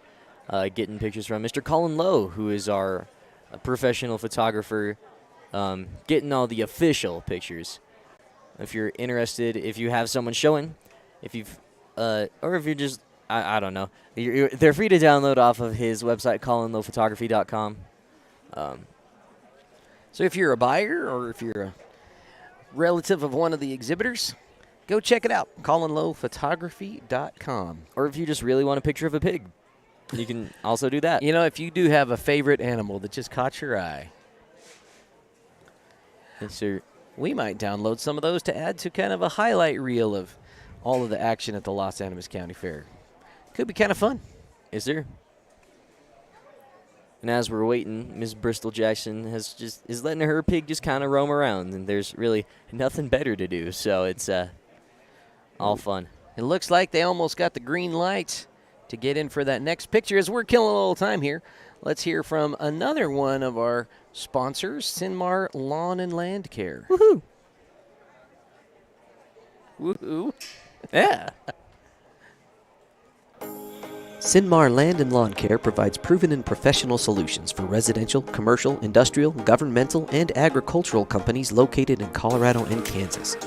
getting pictures from Mr. Colin Lowe, who is our professional photographer, getting all the official pictures. If you're interested, if you have someone showing, if you've, or if you're just, I don't know, they're free to download off of his website, colinlowephotography.com. So if you're a buyer or if you're a relative of one of the exhibitors, go check it out, colinlowephotography.com. Or if you just really want a picture of a pig, you can also do that. If you do have a favorite animal that just caught your eye, Yes, sir. we might download some of those to add to kind of a highlight reel of all of the action at the Los Animas County Fair. Could be kind of fun. Yes, sir. And as we're waiting, Ms. Bristol Jackson is letting her pig just kind of roam around, and there's really nothing better to do, so it's all fun. It looks like they almost got the green light to get in for that next picture. As we're killing a little time here, let's hear from another one of our sponsors, Sinmar Lawn and Land Care. Woohoo! Woohoo! Yeah. Sinmar Land and Lawn Care provides proven and professional solutions for residential, commercial, industrial, governmental, and agricultural companies located in Colorado and Kansas.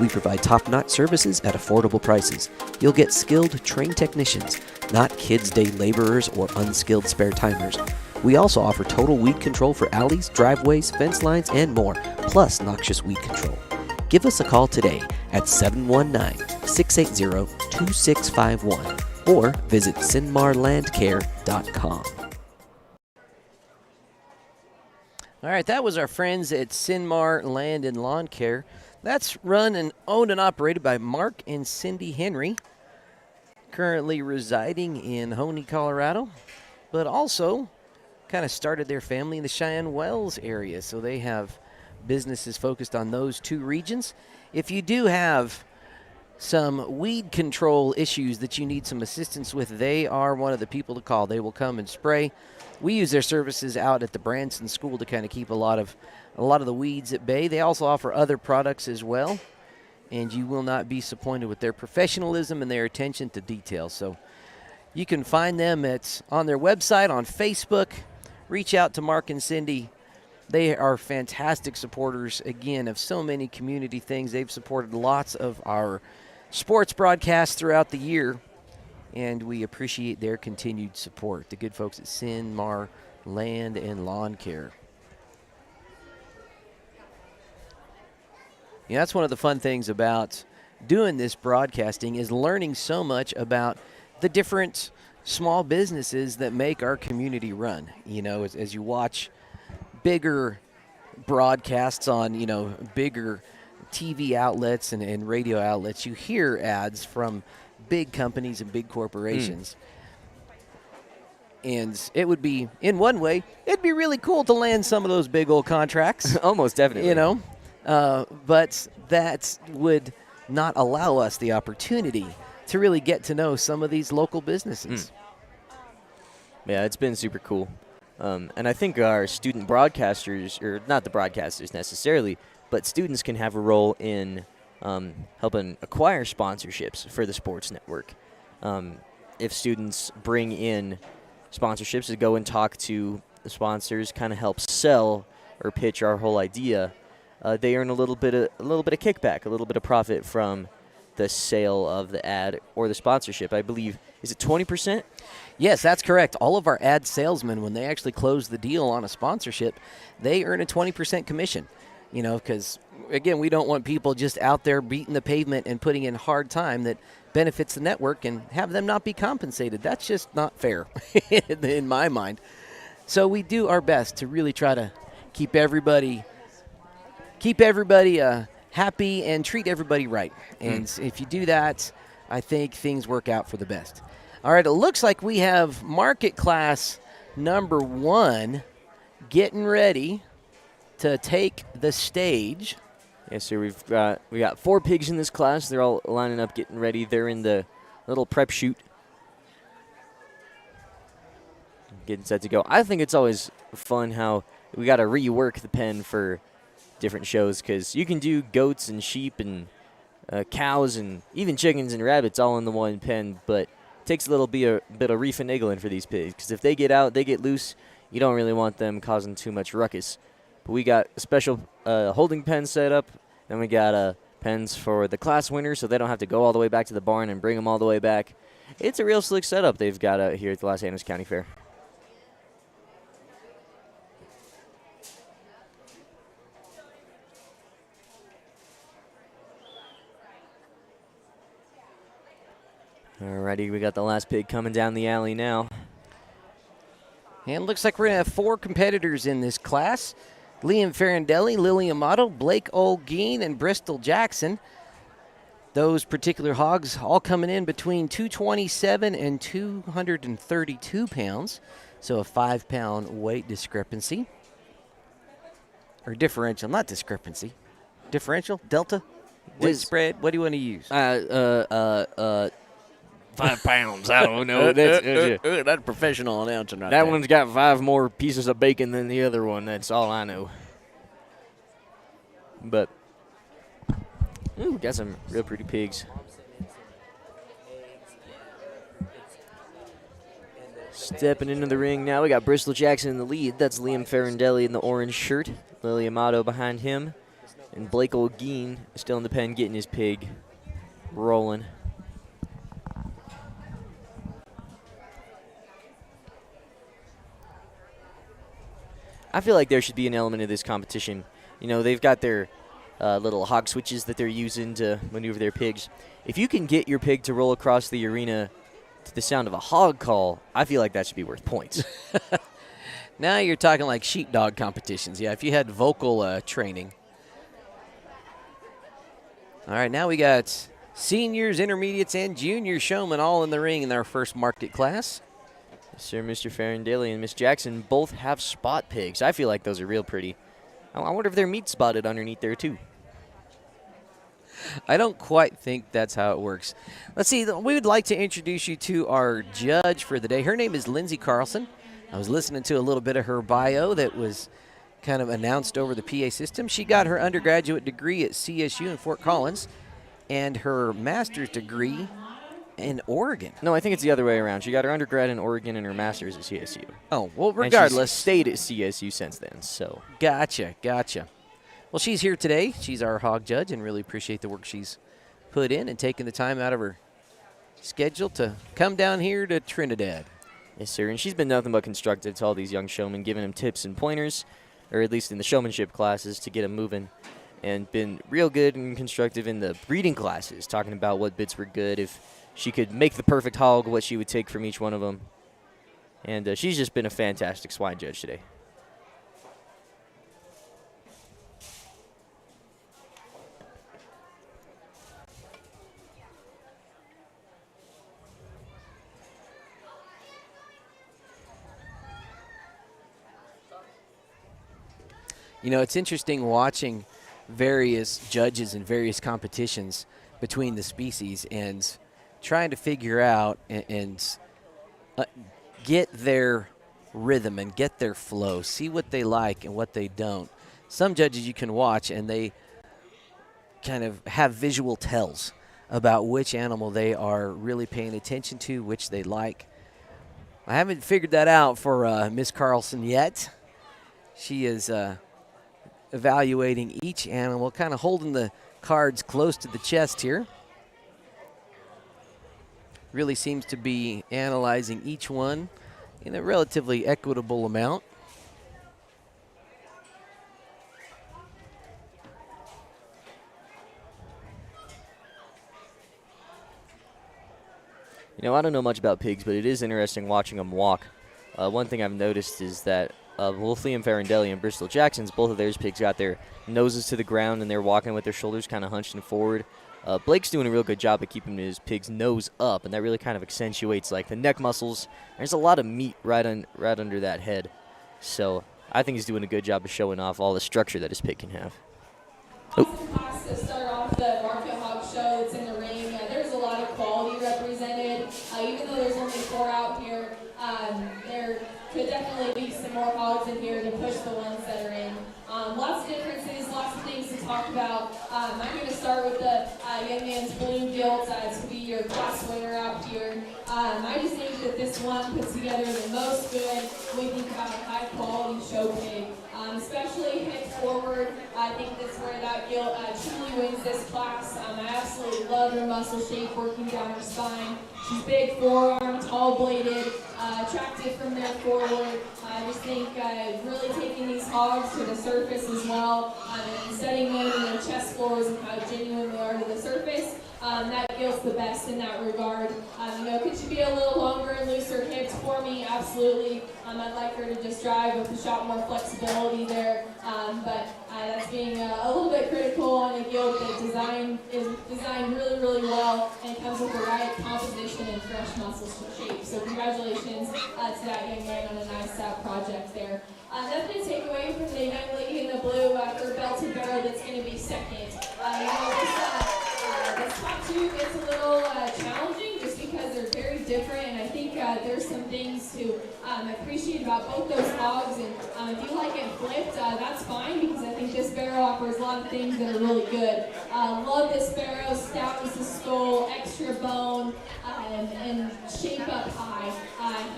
We provide top-notch services at affordable prices. You'll get skilled, trained technicians, not kids' day laborers or unskilled spare-timers. We also offer total weed control for alleys, driveways, fence lines, and more, plus noxious weed control. Give us a call today at 719-680-2651 or visit sinmarlandcare.com. All right, that was our friends at Sinmar Land and Lawn Care. That's run and owned and operated by Mark and Cindy Henry, currently residing in Honey, Colorado, but also kind of started their family in the Cheyenne Wells area, so they have businesses focused on those 2 regions. If you do have some weed control issues that you need some assistance with, they are one of the people to call. They will come and spray. We use their services out at the Branson School to kind of keep a lot of the weeds at bay. They also offer other products as well, and you will not be disappointed with their professionalism and their attention to detail. So you can find them on their website, on Facebook. Reach out to Mark and Cindy. They are fantastic supporters, again, of so many community things. They've supported lots of our sports broadcasts throughout the year, and we appreciate their continued support. The good folks at Sin Mar Land and Lawn Care. Yeah, that's one of the fun things about doing this broadcasting is learning so much about the different small businesses that make our community run. You know, as you watch bigger broadcasts on, bigger TV outlets and radio outlets, you hear ads from big companies and big corporations. And it would be, in one way, it'd be really cool to land some of those big old contracts. Almost definitely. But that would not allow us the opportunity to really get to know some of these local businesses. Yeah, it's been super cool. And I think our student broadcasters, or not the broadcasters necessarily, but students can have a role in helping acquire sponsorships for the sports network. If students bring in sponsorships to go and talk to the sponsors, kind of help sell or pitch our whole idea, they earn a little bit of kickback, a little bit of profit from the sale of the ad or the sponsorship. I believe, is it 20%? Yes, that's correct. All of our ad salesmen, when they actually close the deal on a sponsorship, they earn a 20% commission. Because, again, we don't want people just out there beating the pavement and putting in hard time that benefits the network and have them not be compensated. That's just not fair in my mind. So we do our best to really try to keep everybody happy and treat everybody right. And if you do that, I think things work out for the best. All right, it looks like we have market class number 1 getting ready to take the stage. Yes, sir. We got 4 pigs in this class. They're all lining up, getting ready. They're in the little prep chute, getting set to go. I think it's always fun how we got to rework the pen for different shows, because you can do goats and sheep and cows and even chickens and rabbits all in the one pen, but it takes a little bit of refinagling for these pigs, because if they get out, they get loose, you don't really want them causing too much ruckus. But we got a special holding pen set up, then we got pens for the class winners so they don't have to go all the way back to the barn and bring them all the way back. It's a real slick setup they've got out here at the Los Angeles County Fair. Alrighty, we got the last pig coming down the alley now. And it looks like we're going to have 4 competitors in this class. Liam Farindelli, Lily Amato, Blake Olguin, and Bristol Jackson. Those particular hogs all coming in between 227 and 232 pounds. So a 5-pound weight discrepancy. Or differential, not discrepancy. Differential? Delta? Weight spread? What do you want to use? 5 pounds. I don't know. That's a professional announcement right that there. one's got 5 more pieces of bacon than the other one. That's all I know. But, ooh, got some real pretty pigs. Stepping into the ring now, we got Bristol Jackson in the lead. That's Liam Farindelli in the orange shirt. Lily Amato behind him. And Blake Olguin still in the pen getting his pig rolling. I feel like there should be an element of this competition. You know, they've got their little hog switches that they're using to maneuver their pigs. If you can get your pig to roll across the arena to the sound of a hog call, I feel like that should be worth points. Now you're talking like sheepdog competitions. Yeah, if you had vocal training. All right, now we got seniors, intermediates, and junior showmen all in the ring in their first market class. Sir, Mr. Farindelli and Miss Jackson both have spot pigs. I feel like those are real pretty. I wonder if they're meat spotted underneath there, too. I don't quite think that's how it works. Let's see. We would like to introduce you to our judge for the day. Her name is Lindsay Carlson. I was listening to a little bit of her bio that was kind of announced over the PA system. She got her undergraduate degree at CSU in Fort Collins and her master's degree in Oregon. No, I think it's the other way around. She got her undergrad in Oregon and her master's at CSU. Oh, well, And regardless. she's stayed at CSU since then, so. Gotcha. Well, she's here today. She's our hog judge and really appreciate the work she's put in and taking the time out of her schedule to come down here to Trinidad. Yes, sir. And she's been nothing but constructive to all these young showmen, giving them tips and pointers, or at least in the showmanship classes, to get them moving. And been real good and constructive in the breeding classes, talking about what bits were good, if she could make the perfect hog, what she would take from each one of them. And she's just been a fantastic swine judge today. You know, it's interesting watching various judges in various competitions between the species and trying to figure out and get their rhythm and get their flow, see what they like and what they don't. Some judges you can watch and they kind of have visual tells about which animal they are really paying attention to, which they like. I haven't figured that out for Miss Carlson yet. She is evaluating each animal, kind of holding the cards close to the chest here. Really seems to be analyzing each one in a relatively equitable amount. You know, I don't know much about pigs, but it is interesting watching them walk. One thing I've noticed is that Wolfliam Farindelli and Bristol Jackson's, both of theirs pigs got their noses to the ground and they're walking with their shoulders kind of hunched and forward. Blake's doing a real good job of keeping his pig's nose up, and that really kind of accentuates like the neck muscles. There's a lot of meat right under that head. So I think he's doing a good job of showing off all the structure that his pig can have. Awesome class to start off the Market Hog Show. It's in the ring. There's a lot of quality represented. Even though there's only 4 out here, there could definitely be some more hogs in here to push the ones that are in. Lots of differences, lots of things to talk about. I'm going to start with the young man's blue gilt to be your class winner out here. I just think that this one puts together the most good when you think about a high quality show pig. Especially head forward. I think that's where that gilt truly wins this class. I absolutely love her muscle shape working down her spine. She's big forearm, tall bladed, attractive from there forward. I just think really taking these hogs to the surface as well, and setting them in their chest floors and how genuine they are to the surface. That gilt's the best in that regard. Could she be a little longer and looser hips for me? Absolutely. I'd like her to just drive with a shot more flexibility there. But that's being a little bit critical on a gilt that is designed really, really well and comes with the right composition and fresh muscle shape. So congratulations to that young man on a nice project there. Nothing to take away from the young lady in the blue, her belted barrel that's going to be second. This top 2 gets a little challenging just because they're very different, and I think there's some things to appreciate about both those hogs. And if you like it flipped, that's fine, because I think this barrel offers a lot of things that are really good. Love this barrel, stout as the skull, extra bone, and shape up high.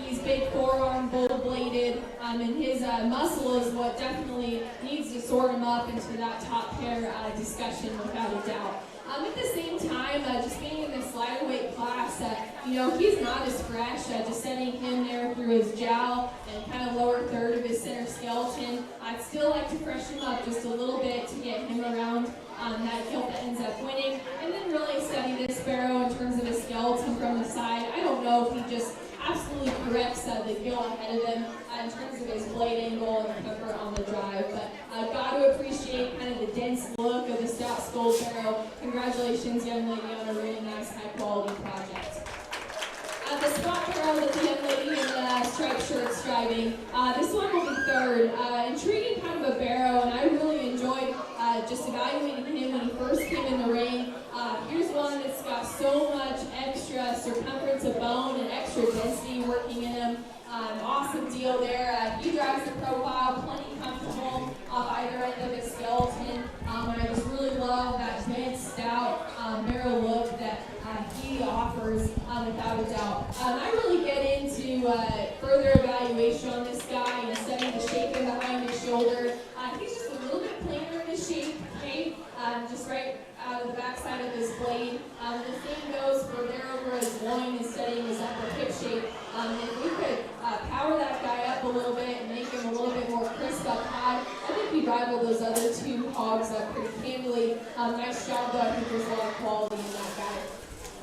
He's big forearm, bull-bladed, and his muscle is what definitely needs to sort him up into that top pair discussion without a doubt. At the same time, just being in this lighter weight class, he's not as fresh. Just sending him there through his jowl and kind of lower third of his center skeleton. I'd still like to freshen him up just a little bit to get him around that gilt that ends up winning. And then really study this sparrow in terms of his skeleton from the side. I don't know if he just absolutely corrects the gilt ahead of him in terms of his blade angle and comfort on the drive. But I've got to appreciate kind of the dense look of the stout skull barrel. Congratulations, young lady, on a really nice, high-quality project. The spot barrel that the young lady in the striped shirt is driving, this one will be third. Intriguing kind of a barrow, and I really enjoyed just evaluating him when he first came in the ring. working in them. Awesome deal there. He drives the profile, plenty comfortable off either end of his skeleton. And I just really love that bent, stout barrel look that he offers without a doubt. I really get into further evaluation on this guy and studying the shaping behind his shoulder. He's just a little bit plainer in his shape, just right out of the backside of his blade. The same goes for there over his loin and studying his upper hip shape. If we could power that guy up a little bit and make him a little bit more crisp up high, I think we rival those other two hogs pretty handily. Nice job though, I think there's a lot of quality in that guy.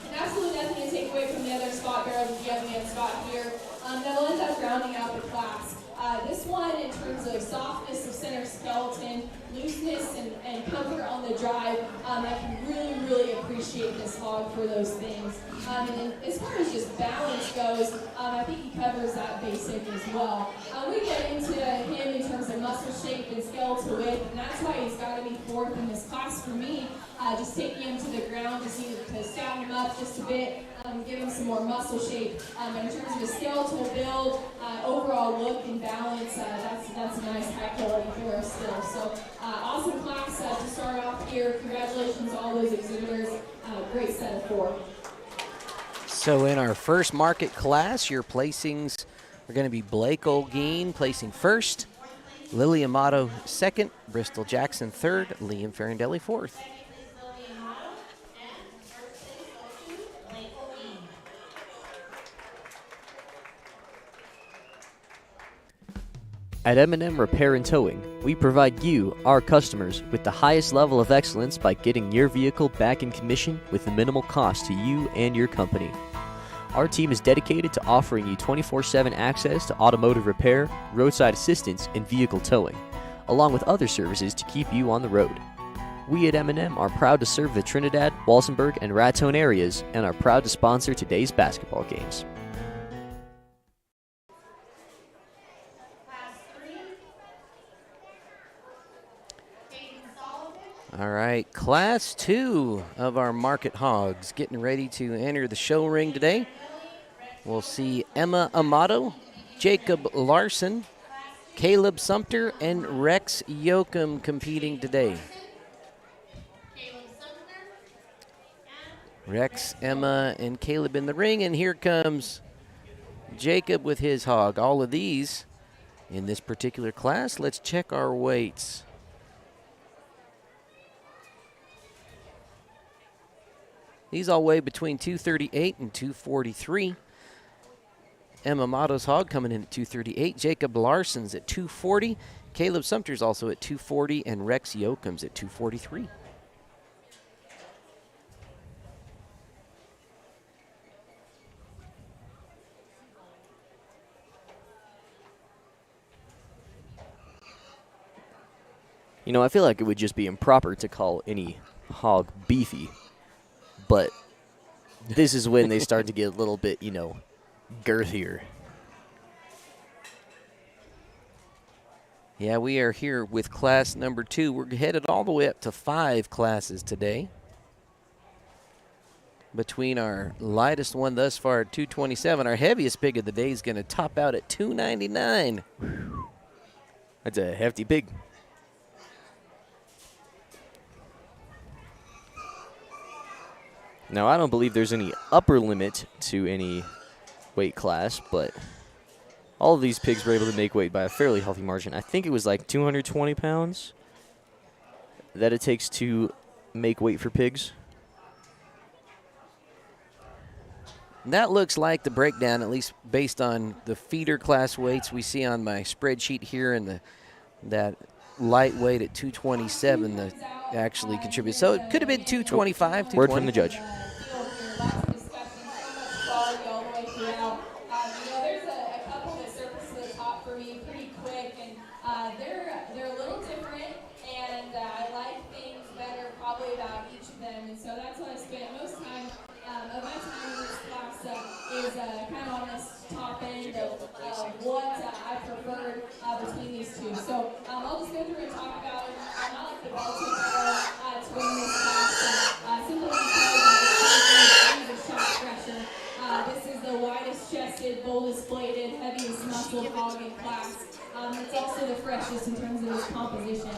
And absolutely nothing to take away from the other spot barrels if you have me on spot here. That'll end up rounding out the class. This one, in terms of softness of center skeleton, looseness and comfort on the drive, I can really, really appreciate this hog for those things. And then as far as just balance goes, I think he covers that basic as well. We get into him in terms of muscle shape and skeletal width, and that's why he's got to be fourth in this class for me. Just taking him to the ground to scout him up just a bit, give him some more muscle shape. In terms of his skeletal build, overall look and balance, that's a nice high quality for us still. So awesome class to start off here. Congratulations to all those exhibitors. Great set of 4. So in our first market class, your placings are going to be Blake Olguin placing first, Lily Amato second, Bristol Jackson third, Liam Farindelli fourth. At M&M Repair and Towing, we provide you, our customers, with the highest level of excellence by getting your vehicle back in commission with the minimal cost to you and your company. Our team is dedicated to offering you 24/7 access to automotive repair, roadside assistance, and vehicle towing, along with other services to keep you on the road. We at M&M are proud to serve the Trinidad, Walsenburg, and Raton areas and are proud to sponsor today's basketball games. All right, class 2 of our market hogs getting ready to enter the show ring today. We'll see Emma Amato, Jacob Larson, Caleb Sumter, and Rex Yoakum competing today. Rex, Emma, and Caleb in the ring, and here comes Jacob with his hog. All of these in this particular class. Let's check our weights. These all weigh between 238 and 243. Emma Mato's hog coming in at 238. Jacob Larson's at 240. Caleb Sumter's also at 240, and Rex Yoakum's at 243. You know, I feel like it would just be improper to call any hog beefy, but this is when they start to get a little bit, girthier. Yeah, we are here with class number 2. We're headed all the way up to 5 classes today. Between our lightest one thus far at 227, our heaviest pig of the day is going to top out at 299. That's a hefty pig. Now, I don't believe there's any upper limit to any weight class, but all of these pigs were able to make weight by a fairly healthy margin. I think it was like 220 pounds that it takes to make weight for pigs. That looks like the breakdown, at least based on the feeder class weights we see on my spreadsheet here, and that lightweight at 227 that actually contributes. So it could have been 225, 220. Word from the judge. Lots of discussion, so much quality all the way throughout. There's a couple that surface to the top for me pretty quick, and they're a little different, and I like things better probably about each of them, and so that's what I spent most time of my time in this class is kind of on this top end of what I preferred between these two. So I'll just go through and talk about it. I like the Baltic to win this class, simply because of the shot pressure. This is the widest chested bull boldest bladed, heaviest muscle hog in class. It's also the freshest in terms of his composition.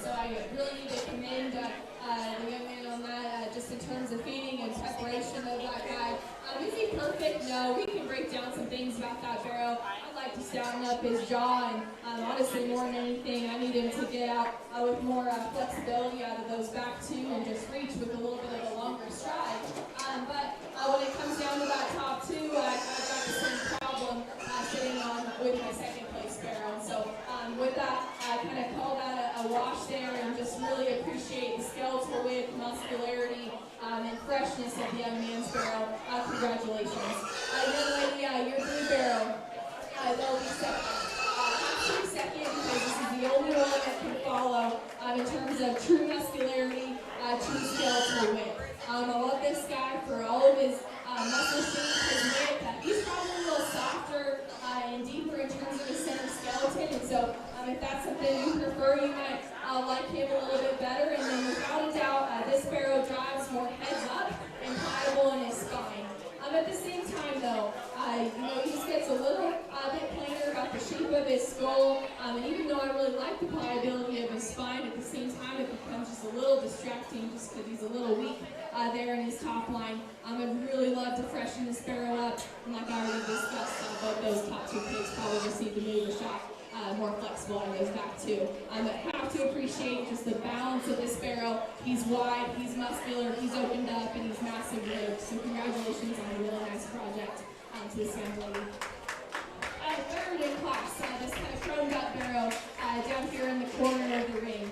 So I really need to commend the young man on that, just in terms of feeding and preparation of that guy. Is he perfect? No. We can break down some things about that barrel. I'd like to stouten up his jaw, and honestly, more than anything, I need him to get out with more flexibility out of those back two and just reach with a little bit of a longer stride. But when it comes down to that top two, I've got the same problem sitting on with my second place barrel. So with that, I kind of call that a wash there, and just really appreciate the skeletal width, muscularity, and freshness of the young man's barrel. Congratulations. Young lady, your blue barrel, they'll be second. Actually second, because this is the only one that can follow in terms of true muscularity, true skeletal width. I love this guy for all of his muscle shape, his width. He's probably a little softer and deeper in terms of his center skeleton, and so if that's something you prefer, you might like him a little bit better. And then without a doubt, this barrel drives more heads up and pliable in his spine. At the same time, though, he just gets a little bit plainer about the shape of his skull. And even though I really like the pliability of his spine, at the same time, it becomes just a little distracting just because he's a little weak there in his top line. I'd really love to freshen this barrel up. And like I already discussed, both those top two pigs probably just need to move a shot more flexible on those back two. I have to appreciate just the balance of this barrel. He's wide, he's muscular, he's opened up, and he's massive ribbed. So congratulations on a really nice project to this young lady. Third in class, this kind of chromed up barrel down here in the corner of the ring.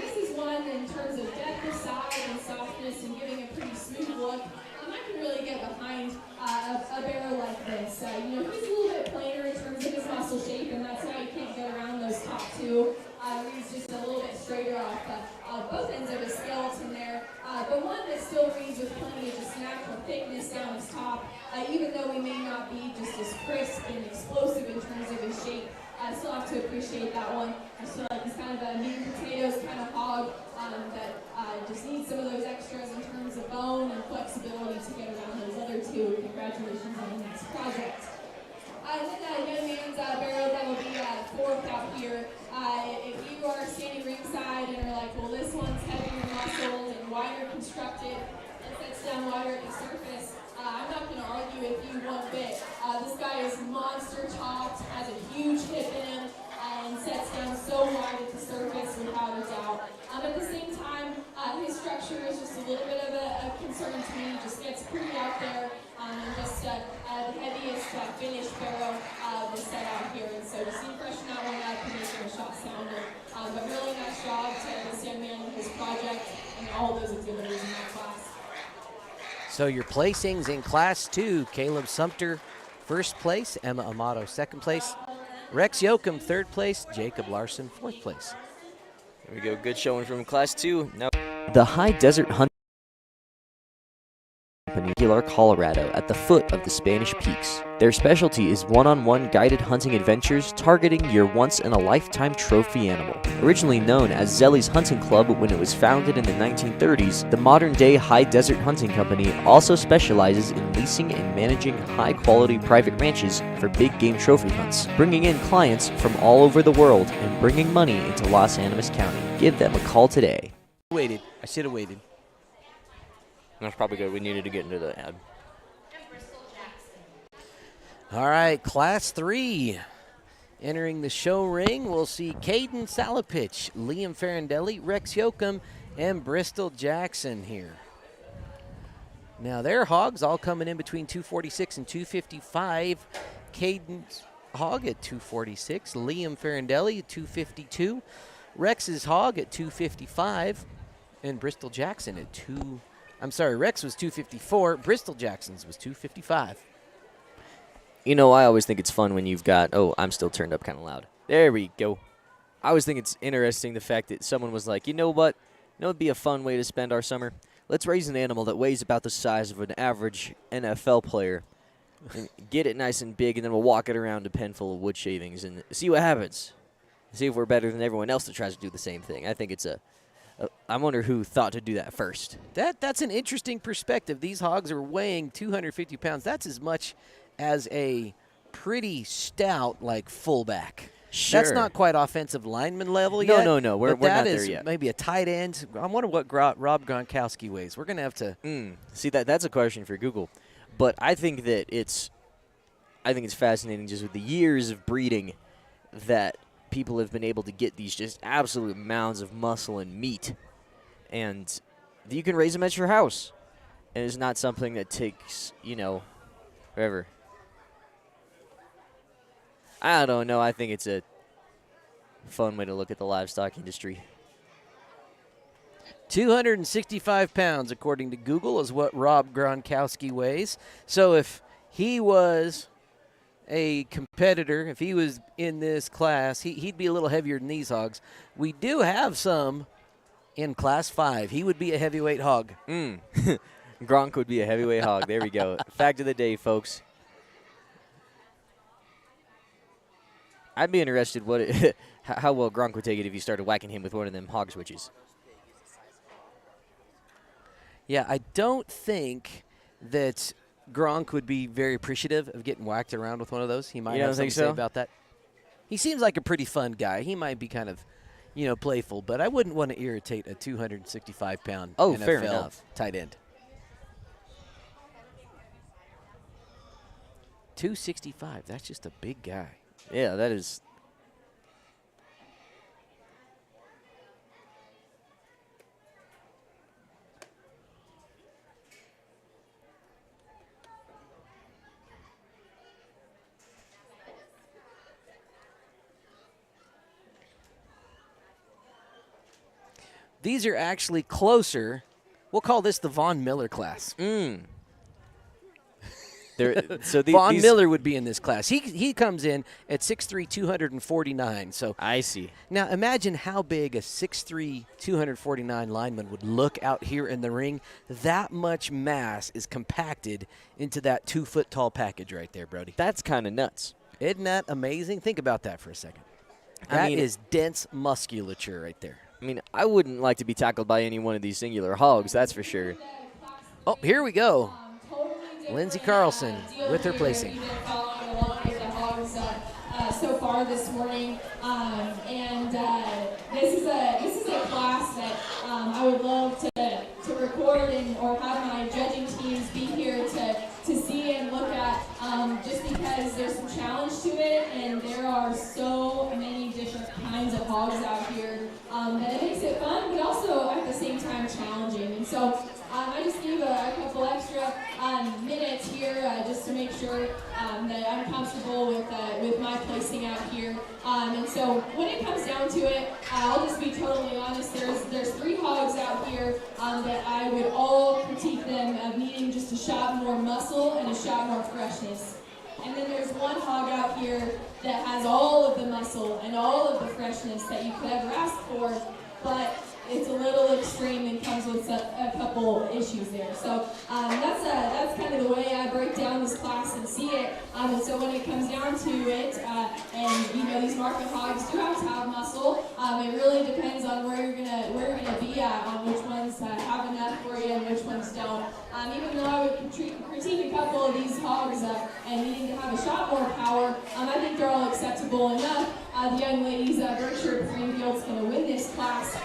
This is one in terms of depth of size and softness and giving a pretty smooth look. I can really get behind a barrel like this. He's a little bit plainer in terms of his muscle shape, and that's why you can't get around those top two. He's just a little bit straighter off both ends of his skeleton there, but one that still reads with plenty of just natural thickness down his top, even though he may not be just as crisp and explosive in terms of his shape. I still have to appreciate that one. I feel like he's kind of a meat and potatoes kind of hog that just needs some of those extras in terms of bone and flexibility to get around those other two. Congratulations on the next project. Then young man's barrel that will be fourth out here. If you are standing ringside and are like, well, this one's heavier muscled and wider constructed and sets down wider at the surface, I'm not going to argue with you one bit. This guy is monster chopped, has a huge hip in him, and sets down so wide at the surface without a doubt. At the same time, his structure is just a little bit of a concern to me. Just gets pretty out there, and just the heaviest finished barrel was set out here. And so to see freshen that one up and make a shot sounder. But really nice job to this young man with his project and all those exhibitors in that class. So your placings in Class 2, Caleb Sumter, first place, Emma Amato, second place, Rex Yoakum, third place, Jacob Larson, fourth place. There we go. Good showing from Class 2. Now, the High Desert Hunting Company, Aguilar, Colorado, at the foot of the Spanish Peaks. Their specialty is one-on-one guided hunting adventures targeting your once-in-a-lifetime trophy animal. Originally known as Zelly's Hunting Club when it was founded in the 1930s, the modern-day High Desert Hunting Company also specializes in leasing and managing high-quality private ranches for big game trophy hunts, bringing in clients from all over the world and bringing money into Los Animas County. Give them a call today. I should have waited. That's probably good. We needed to get into the ad. All right, Class 3. Entering the show ring, we'll see Caden Salapich, Liam Farandelli, Rex Yoakum, and Bristol Jackson here. Now, their hogs all coming in between 246 and 255. Caden's hog at 246, Liam Farandelli at 252, Rex's hog at 255, and Bristol Jackson at Rex was 254. Bristol Jackson's was 255. I always think it's fun when you've got, I'm still turned up kind of loud. There we go. I always think it's interesting the fact that someone was like, you know what? It'd be a fun way to spend our summer. Let's raise an animal that weighs about the size of an average NFL player and get it nice and big, and then we'll walk it around a pen full of wood shavings and see what happens. See if we're better than everyone else that tries to do the same thing. I think it's I wonder who thought to do that first. That's an interesting perspective. These hogs are weighing 250 pounds. That's as much as a pretty stout, like, fullback. Sure. That's not quite offensive lineman level No, yet. no. We're but that not there is yet. maybe a tight end. I wonder what Rob Gronkowski weighs. We're going to have to. See, that's a question for Google. But I think that it's fascinating just with the years of breeding that people have been able to get these just absolute mounds of muscle and meat. And you can raise them at your house. And it's not something that takes, forever. I don't know. I think it's a fun way to look at the livestock industry. 265 pounds, according to Google, is what Rob Gronkowski weighs. So if he was a competitor, if he was in this class, he'd be a little heavier than these hogs. We do have some in Class 5. He would be a heavyweight hog. Gronk would be a heavyweight hog. There we go. Fact of the day, folks. I'd be interested how well Gronk would take it if you started whacking him with one of them hog switches. Yeah, I don't think that Gronk would be very appreciative of getting whacked around with one of those. He might You have don't something think to say so? about that. He seems like a pretty fun guy. He might be kind of, playful, but I wouldn't want to irritate a 265-pound Oh, NFL fair enough. tight end. 265, that's just a big guy. Yeah, that is. These are actually closer. We'll call this the Von Miller class. So Von these, Miller would be in this class. He comes in at 6'3", 249. So I see. now imagine how big a 6'3", 249 lineman would look out here in the ring. That much mass is compacted into that 2-foot-tall package right there, Brody. That's kind of nuts. Isn't that amazing? Think about that for a second. That is dense musculature right there. I mean, I wouldn't like to be tackled by any one of these singular hogs, that's for sure. Oh, here we go. Totally different, Lindsey Carlson deal with her here. placing. You've been following along with the hogs so far this morning, and this is a class that I would love to record or have my judging teams be here to see and look at, just because there's some challenge to it, and there are so many different kinds of hogs out here that it makes it fun, but also at the same time challenging. And so I just gave a couple extra minutes here just to make sure that I'm comfortable with my placing out here. And so when it comes down to it, I'll just be totally honest. There's 3 hogs out here that I would all critique them of needing just a shot more muscle and a shot more freshness. And then there's 1 hog out here that has all of the muscle and all of the freshness that you could ever ask for, but it's a little extreme and comes with a couple issues there. So that's kind of the way I break down this class and see it. And so when it comes down to it, and these market hogs do have to have muscle. It really depends on where you're gonna be at, on which ones have enough for you and which ones don't. Even though I would critique a couple of these hogs and needing to have a shot more power, I think they're all acceptable enough. The young ladies, Berkshire Greenfield's going to win this class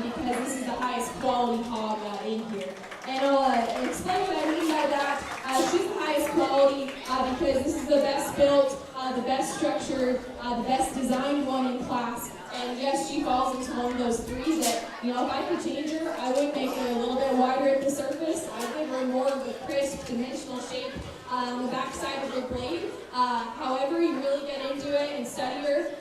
because this is the highest quality hog in here. And I'll explain what I mean by that. She's the highest quality because this is the best built, the best structured, the best designed one in class. And yes, she falls into one of those 3 that, if I could change her, I would make her a little bit wider at the surface. I'd give her more of a crisp, dimensional shape on the backside of her blade. However you really get into it and study her,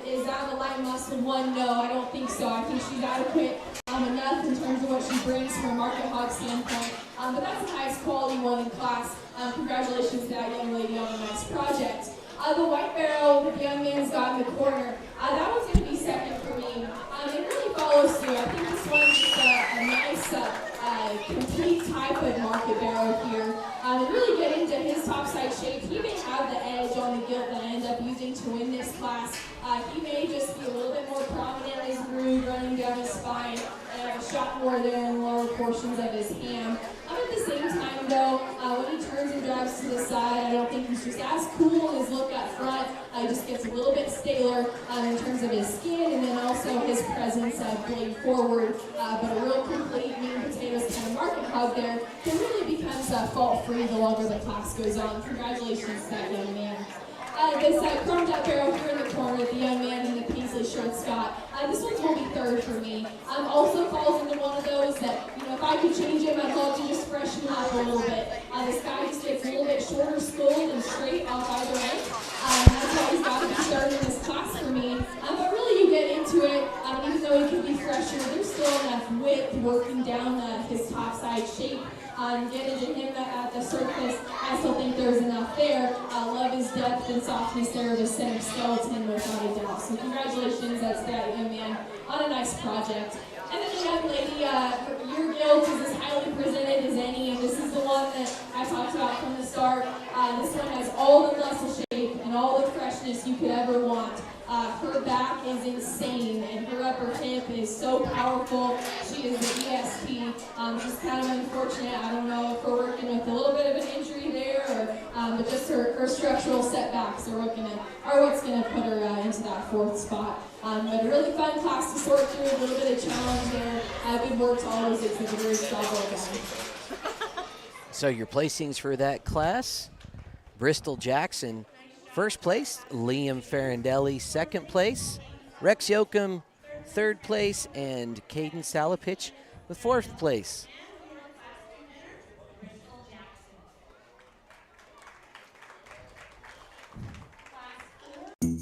is that the light muscle one? No, I don't think so. I think she's adequate enough in terms of what she brings from a market hog standpoint. But that's the highest quality one in class. Congratulations to that young lady on the next project. The white barrel that the young man's got in the corner, that one's going to be second for me. It really follows through. I think this one's just a nice, complete type of market barrel here. And really get into his topside shape. He may have the edge on the gilt that I end up using to win this class. He may just be a little bit more prominent in his groove running down his spine and have a shot more there in the lower portions of his ham. At the same time, though, when he turns and photographs to the side. I don't think he's just as cool in his look up front. He just gets a little bit staler in terms of his skin, and then also his presence blade forward. But a real complete meat and potatoes kind of market hog there that really becomes fault-free the longer the class goes on. Congratulations to that young man. This chromed out barrel here in the corner, the young man in the Paisley shirt, Scott. This one's will be third for me. Also falls into one of those that, if I could change him, I'd love to just freshen him up a little bit. This guy just gets a little bit shorter skulled and straight off either end. That's why he's got to be starting in this class for me. But really you get into it, even though he can be fresher, there's still enough width working down his top side shape. Get into him at the surface. I still think there's enough there. Love his depth and softness there of his center skeleton without a doubt. So congratulations, that's that young man on a nice project. And then the young lady, your guild is as highly presented as any, and this is the one that I talked about from the start. This one has all the muscle shape and all the freshness you could ever want. Her back is insane, and her upper hip is so powerful. She is the EST. Just kind of unfortunate. I don't know if we're working with a little bit of an injury there, or but just her structural setbacks are what's going to put her into that fourth spot. But a really fun class to sort through, a little bit of challenge there. Good work to all those exhibitors. Job well done. So your placings for that class, Bristol Jackson, first place, Liam Farindelli, second place, Rex Yoakum, third place, and Caden Salapich with fourth place.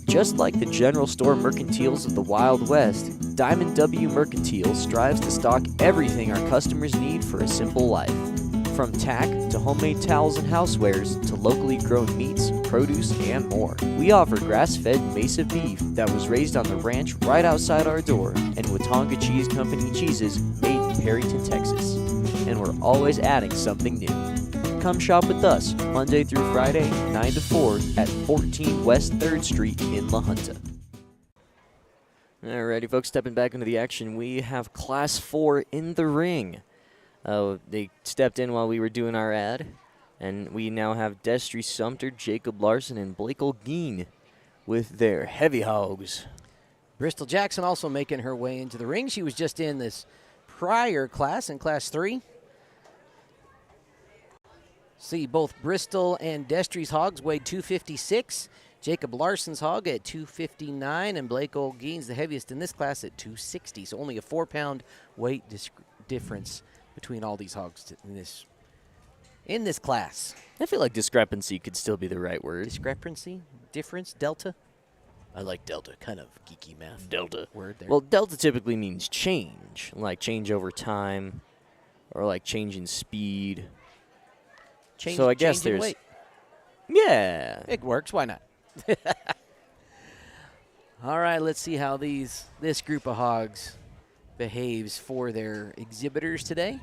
Just like the general store mercantiles of the Wild West, Diamond W Mercantile strives to stock everything our customers need for a simple life. From tack to homemade towels and housewares to locally grown meats, produce, and more. We offer grass-fed Mesa beef that was raised on the ranch right outside our door, and Watonga Cheese Company cheeses made in Perryton, Texas. And we're always adding something new. Come shop with us Monday through Friday, 9 to 4 at 14 West 3rd Street in La Junta. Alrighty, folks, stepping back into the action, we have Class 4 in the ring. They stepped in while we were doing our ad, and we now have Destry Sumter, Jacob Larson, and Blake Olguin with their heavy hogs. Bristol Jackson also making her way into the ring. She was just in this prior class, in Class 3. See, both Bristol and Destry's hogs weighed 256. Jacob Larson's hog at 259, and Blake Olguin's the heaviest in this class at 260. So only a 4-pound weight difference between all these hogs in this class. I feel like discrepancy could still be the right word. Discrepancy? Difference? Delta? I like delta. Kind of geeky math. Delta. Word there. Well, delta typically means change, like change over time, or like change in speed. So I guess change in there's... weight. Yeah. It works. Why not? All right, let's see how this group of hogs behaves for their exhibitors today.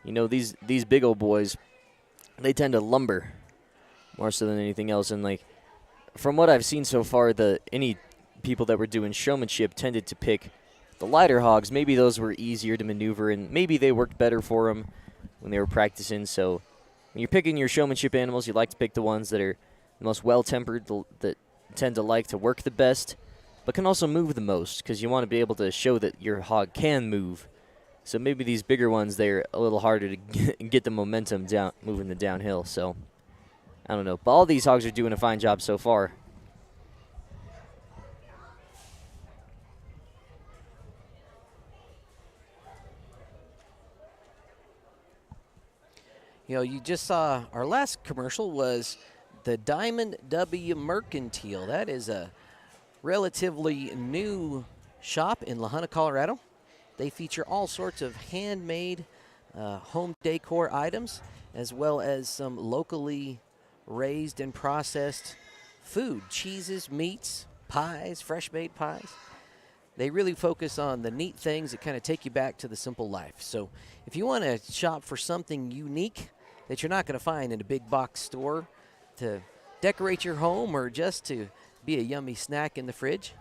You know, these big old boys, they tend to lumber more so than anything else. And, like, from what I've seen so far, any people that were doing showmanship tended to pick the lighter hogs. Maybe those were easier to maneuver, and maybe they worked better for them when they were practicing. So when you're picking your showmanship animals, you like to pick the ones that are the most well-tempered, that tend to like to work the best, but can also move the most, because you want to be able to show that your hog can move. So maybe these bigger ones, they're a little harder to get the momentum down, moving the downhill. So I don't know. But all these hogs are doing a fine job so far. You know, you just saw our last commercial was the Diamond W Mercantile. That is a relatively new shop in La Junta, Colorado. They feature all sorts of handmade home decor items, as well as some locally raised and processed food, cheeses, meats, pies, fresh-made pies. They really focus on the neat things that kind of take you back to the simple life. So if you want to shop for something unique that you're not going to find in a big box store to decorate your home or just to be a yummy snack in the fridge.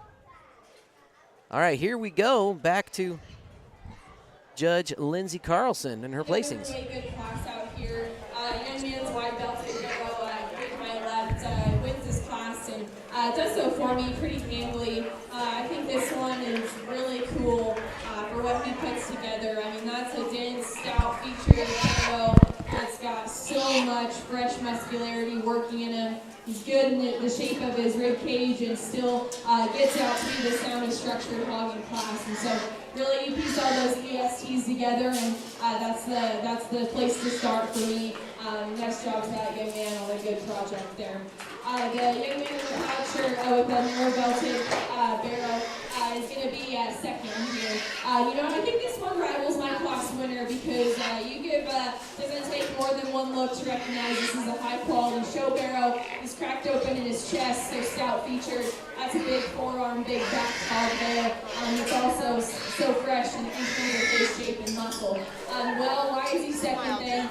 All right, here we go. Back to Judge Lindsay Carlson and her placings. Really good class out here. does so for me pretty handily. I think this one is really cool for what he puts together. I mean, that's a dense, stout featured barrel that's got so much fresh muscularity working in him. He's good in the shape of his rib cage and still gets out to be the soundest structured hog in class. And so really you piece all those ESTs together, and that's the place to start for me. Nice job to that young man on a good project there. The young man in the pouch shirt with the narrow belted barrel is going to be second here. I think this one rivals my class winner because doesn't take more than one look to recognize this is a high quality show barrel. He's cracked open in his chest, so stout featured. That's a big forearm, big back hog there. It's also so fresh in terms of face shape and muscle. Why is he second then?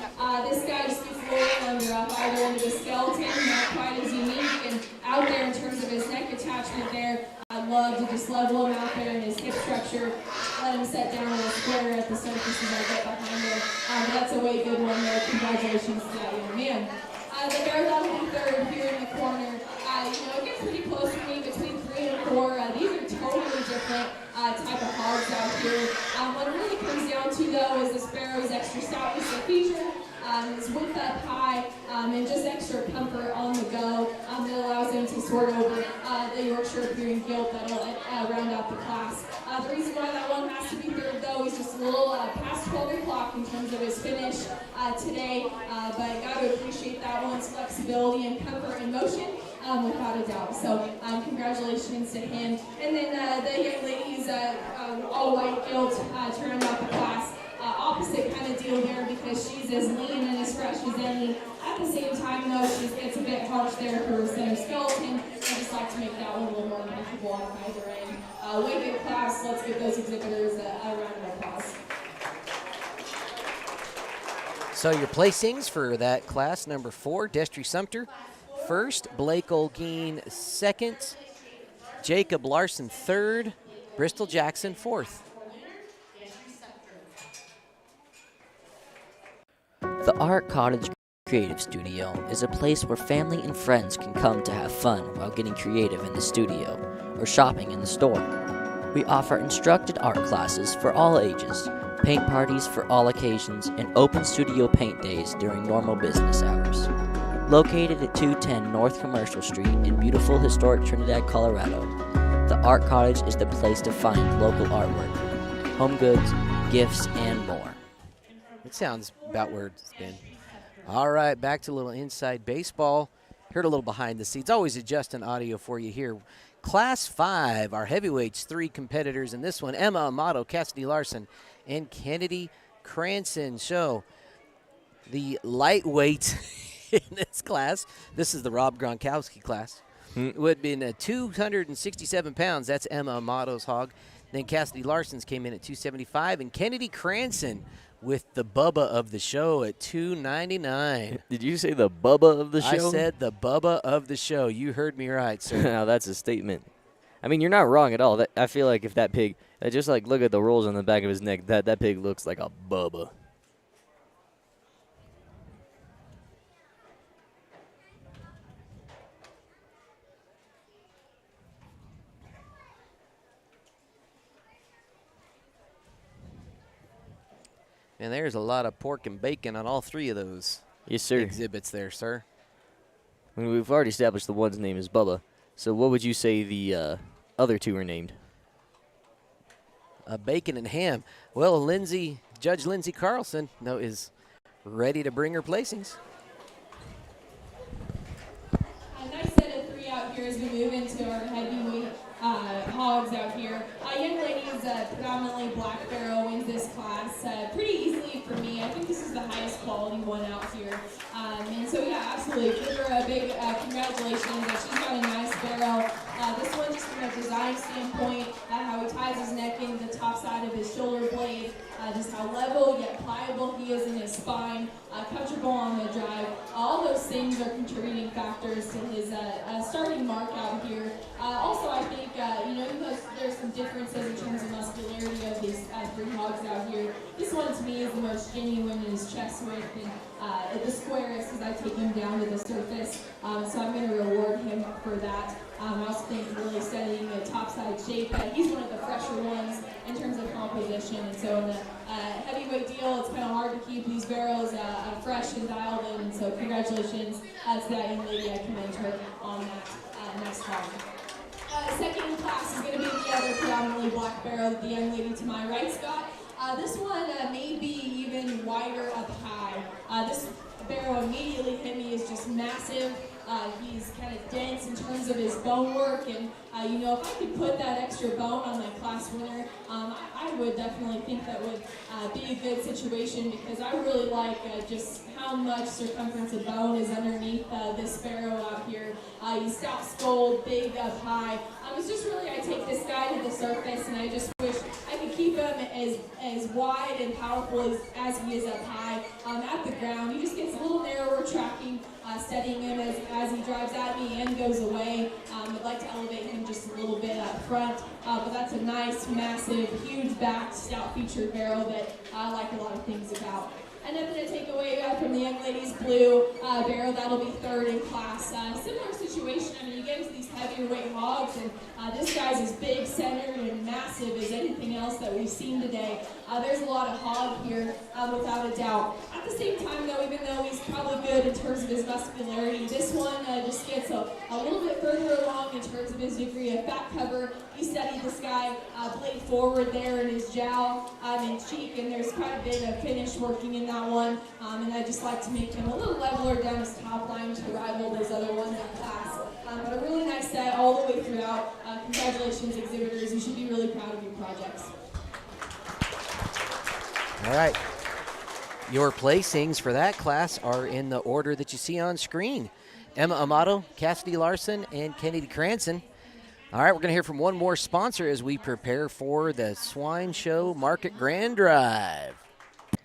This guy just gets a little under up either end of his skeleton, not quite as unique, and out there in terms of his neck attachment there. I'd love to just level him out there in his hip structure, let him set down a little square at the surface as I get behind him. But that's a way good one there. Congratulations to that young man. The bear that'll be third here in the corner. It gets pretty close for me between 3 and 4. These are totally different type of hogs out here. What it really comes down to though is this barrow's extra stoutness and feature. His width up high and just extra comfort on the go that allows him to sort over the Yorkshire Imperial Gilt that'll round out the class. The reason why that one has to be third though is just a little past 12 o'clock in terms of his finish today, but got to appreciate that one's flexibility and comfort and motion without a doubt. So congratulations to him. And then the young ladies all white gilt to round out the class. Opposite kind of deal there because she's as lean and as fresh as any. At the same time, though, she gets a bit harsh there for her center skeleton. I just like to make that one a little more comfortable on either end. Way good class. Let's give those exhibitors a round of applause. So your placings for that class, number 4, Destry Sumter first, Blake Olguin second, Jacob Larson third, Bristol Jackson fourth. The Art Cottage Creative Studio is a place where family and friends can come to have fun while getting creative in the studio or shopping in the store. We offer instructed art classes for all ages, paint parties for all occasions, and open studio paint days during normal business hours. Located at 210 North Commercial Street in beautiful historic Trinidad, Colorado, the Art Cottage is the place to find local artwork, home goods, gifts, and more. It sounds about where it's been. All right, back to a little inside baseball. Heard a little behind the scenes. Always adjusting audio for you here. Class 5, our heavyweights, 3 competitors in this one. Emma Amato, Cassidy Larson, and Kennedy Cranston. So the lightweight in this class, this is the Rob Gronkowski class, would have been 267 pounds. That's Emma Amato's hog. Then Cassidy Larson's came in at 275, and Kennedy Cranston with the Bubba of the show at 299. Did you say the Bubba of the show? I said the Bubba of the show. You heard me right, sir. Now that's a statement. I mean, you're not wrong at all. I feel like if that pig, just like look at the rolls on the back of his neck, that pig looks like a Bubba. And there's a lot of pork and bacon on all 3 of those exhibits there, sir. I mean, we've already established the one's name is Bubba. So what would you say the other 2 are named? Bacon and ham. Well, Judge Lindsay Carlson is ready to bring her placings. A nice set of 3 out here as we move into our heavyweight hogs out here. Young ladies, predominantly black barrel wins this class pretty easily for me. I think this is the highest quality one out here. And so, yeah, absolutely. Give her a big congratulations. She's got a nice barrel. This one, just from a design standpoint, how he ties his neck into the top side of his shoulder blade, just how level yet pliable he is in his spine, comfortable on the drive. All those things are contributing factors to his starting mark out here. Also, I think, there's some differences in terms of muscularity of these 3 hogs out here. This one, to me, is the most genuine in his chest width and the squarest as I take him down to the surface. So I'm going to reward him for that. I also think really studying the topside shape. He's one of the fresher ones in terms of composition, and so in the heavyweight deal, it's kind of hard to keep these barrels fresh and dialed in. And so congratulations to that young lady. I commend her on that next hog. Second class is going to be the other predominantly black barrel that the young lady to my right's got. This one may be even wider up high. This barrel immediately hit me is just massive. He's kind of dense in terms of his bone work, and you know, if I could put that extra bone on my class winner, I would definitely think that would be a good situation, because I really like just how much circumference of bone is underneath this sparrow out here. He's stout skulled, big up high. It's just really, I take this guy to the surface, and I just wish I could keep him as wide and powerful as he is up high at the ground. He just gets a little narrower tracking, steadying him as he drives at me and goes away. I'd like to elevate him just a little bit up front, but that's a nice, massive, huge backed, stout featured barrel that I like a lot of things about. And nothing to take away from the young lady's blue barrel. That'll be third in class. Similar situation. I mean, you get into these heavier weight hogs, and this guy's as big, centered, and massive as anything else that we've seen today. There's a lot of hog here, without a doubt. At the same time, though, even though he's probably good in terms of his muscularity, this one just gets a little bit further along in terms of his degree of fat cover. You studied this guy blade forward there in his jowl and cheek, and there's quite a bit of finish working in that one. And I just like to make him a little leveler down his top line to rival those other ones in class. But a really nice set all the way throughout. Congratulations, exhibitors. You should be really proud of your projects. All right. Your placings for that class are in the order that you see on screen. Emma Amato, Cassidy Larson, and Kennedy Cranston. All right, we're going to hear from one more sponsor as we prepare for the Swine Show Market Grand Drive.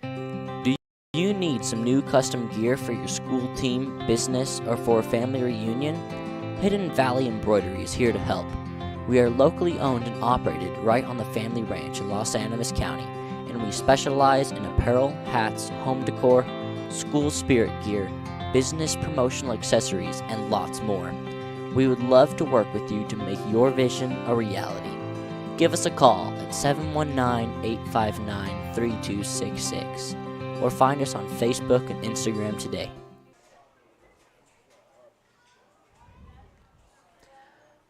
Do you need some new custom gear for your school team, business, or for a family reunion? Hidden Valley Embroidery is here to help. We are locally owned and operated right on the family ranch in Los Animas County, and we specialize in apparel, hats, home decor, school spirit gear, business promotional accessories, and lots more. We would love to work with you to make your vision a reality. Give us a call at 719-859-3266 or find us on Facebook and Instagram today.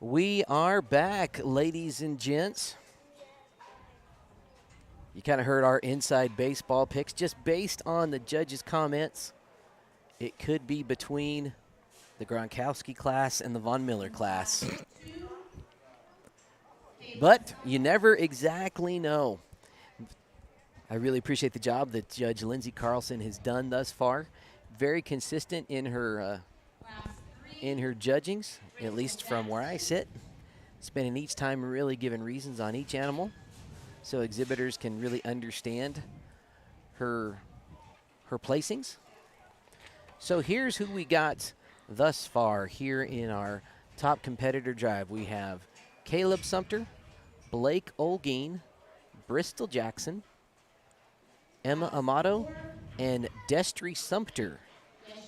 We are back, ladies and gents. You kind of heard our inside baseball picks just based on the judges' comments. It could be between the Gronkowski class and the Von Miller class. But you never exactly know. I really appreciate the job that Judge Lindsay Carlson has done thus far. Very consistent in her judgings, at least from where I sit. Spending each time really giving reasons on each animal so exhibitors can really understand her placings. So here's who we got thus far here in our top competitor drive. We have Caleb Sumter, Blake Olguin, Bristol Jackson, Emma Amato, and Destry Sumter,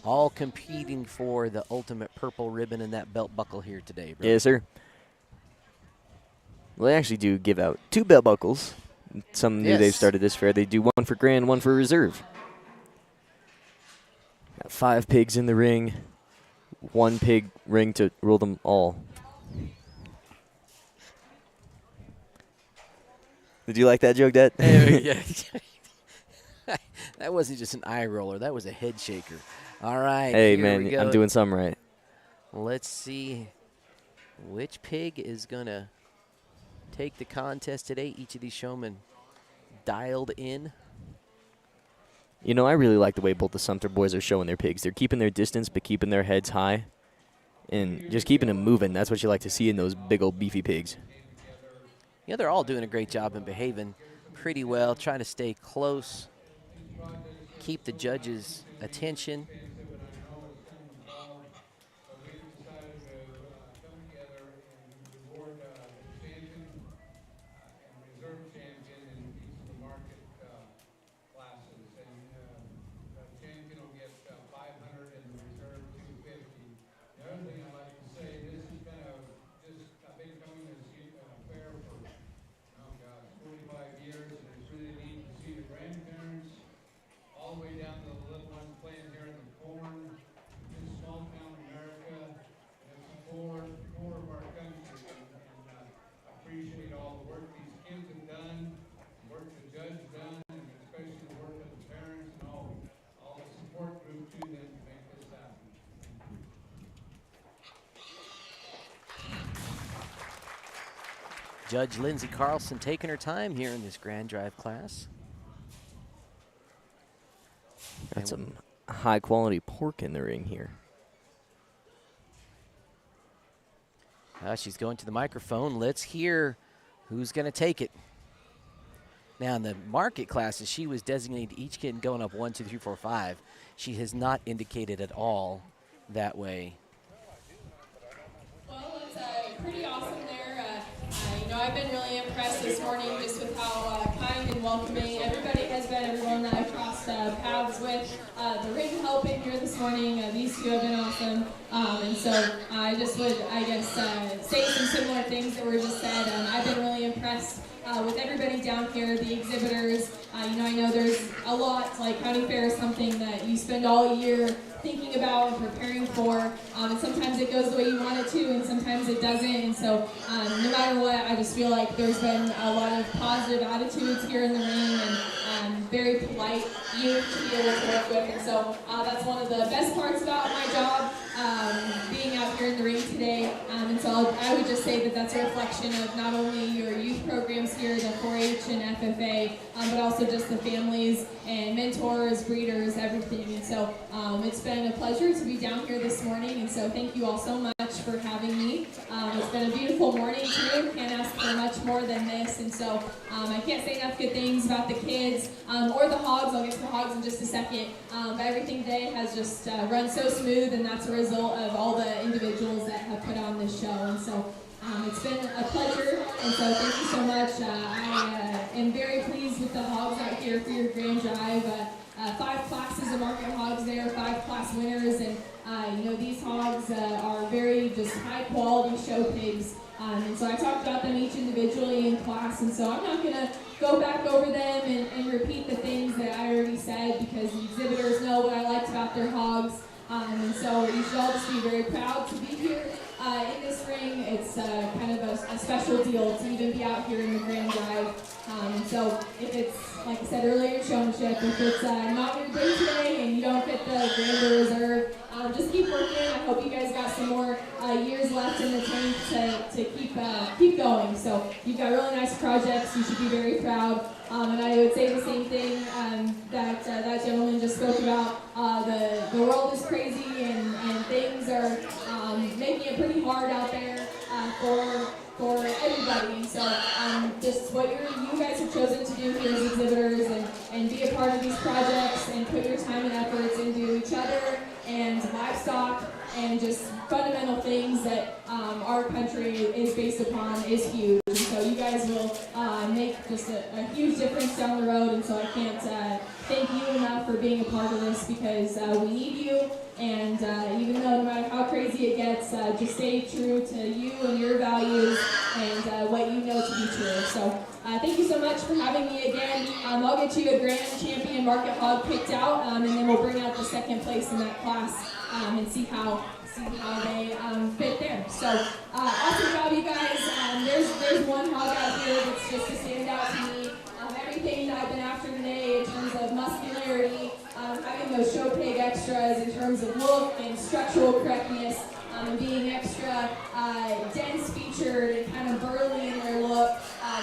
all competing for the ultimate purple ribbon and that belt buckle here today, bro. Yes, sir. Well, they actually do give out 2 belt buckles. Some new they've started this fair. They do one for grand, one for reserve. Got 5 pigs in the ring. 1 pig ring to rule them all. Did you like that joke, Dad? Yeah. That wasn't just an eye roller. That was a head shaker. All right. Hey, here man, we go. I'm doing something right. Let's see which pig is going to take the contest today. Each of these showmen dialed in. You know, I really like the way both the Sumter boys are showing their pigs. They're keeping their distance, but keeping their heads high and just keeping them moving. That's what you like to see in those big old beefy pigs. Yeah, they're all doing a great job and behaving pretty well, trying to stay close, keep the judges' attention. Judge Lindsay Carlson taking her time here in this Grand Drive class. Got some high-quality pork in the ring here. She's going to the microphone. Let's hear who's going to take it. Now, in the market classes, she was designated each kid going up 1, 2, 3, 4, 5. She has not indicated at all that way. Well, it's pretty awesome there. I've been really impressed this morning just with how kind and welcoming everybody has been, everyone that I've crossed paths with. The ring helping here this morning, these two have been awesome. And so I just would, say some similar things that were just said. I've been really impressed with everybody down here, the exhibitors. I know there's a lot, like county fair is something that you spend all year thinking about and preparing for, and sometimes it goes the way you want it to, and sometimes it doesn't, and so no matter what, I just feel like there's been a lot of positive attitudes here in the ring, and very polite youth to be able to work with, and so that's one of the best parts about my job, being out here in the ring today, and so I would just say that that's a reflection of not only your youth programs here, the 4-H and FFA, but also just the families and mentors, breeders, everything, and so it's been a pleasure to be down here this morning, and so thank you all so much for having me. It's been a beautiful morning too. Can't ask for much more than this, and so I can't say enough good things about the kids or the hogs. I'll get to the hogs in just a second. But everything today has just run so smooth, and that's a result of all the individuals that have put on this show, and so it's been a pleasure, and so thank you so much. I am very pleased with the hogs out here for your Grand Drive. 5 classes of market hogs there, 5 class winners, and these hogs are very just high quality show pigs, and so I talked about them each individually in class, and so I'm not going to go back over them and repeat the things that I already said, because the exhibitors know what I liked about their hogs, and so you should all just be very proud to be here in this ring. It's kind of a special deal to even be out here in the Grand Drive. So if it's, like I said earlier, showmanship, if it's not your day today and you don't get the Grand Reserve, just keep working. I hope you guys got some more years left in the tank to keep going. So you've got really nice projects. You should be very proud. And I would say the same thing that that gentleman just spoke about. The world is crazy, and things are making it pretty hard out there for everybody. And so just what you guys have chosen to do here as exhibitors, and be a part of these projects and put your time and efforts into each other and livestock and just fundamental things that our country is based upon is huge. And so you guys will make just a huge difference down the road, and so I can't thank you enough for being a part of this, because we need you, and even though no matter how crazy it gets, just stay true to you and your values and what you know to be true. So thank you so much for having me again. I'll get you a Grand Champion Market Hog picked out, and then we'll bring out the second place in that class and see how they fit there. So awesome job, you guys. There's one hog out here that's just a standout to me. Everything that I've been after today in terms of muscularity, having those show pig extras in terms of look and structural correctness, and being extra dense featured and kind of burly in their look,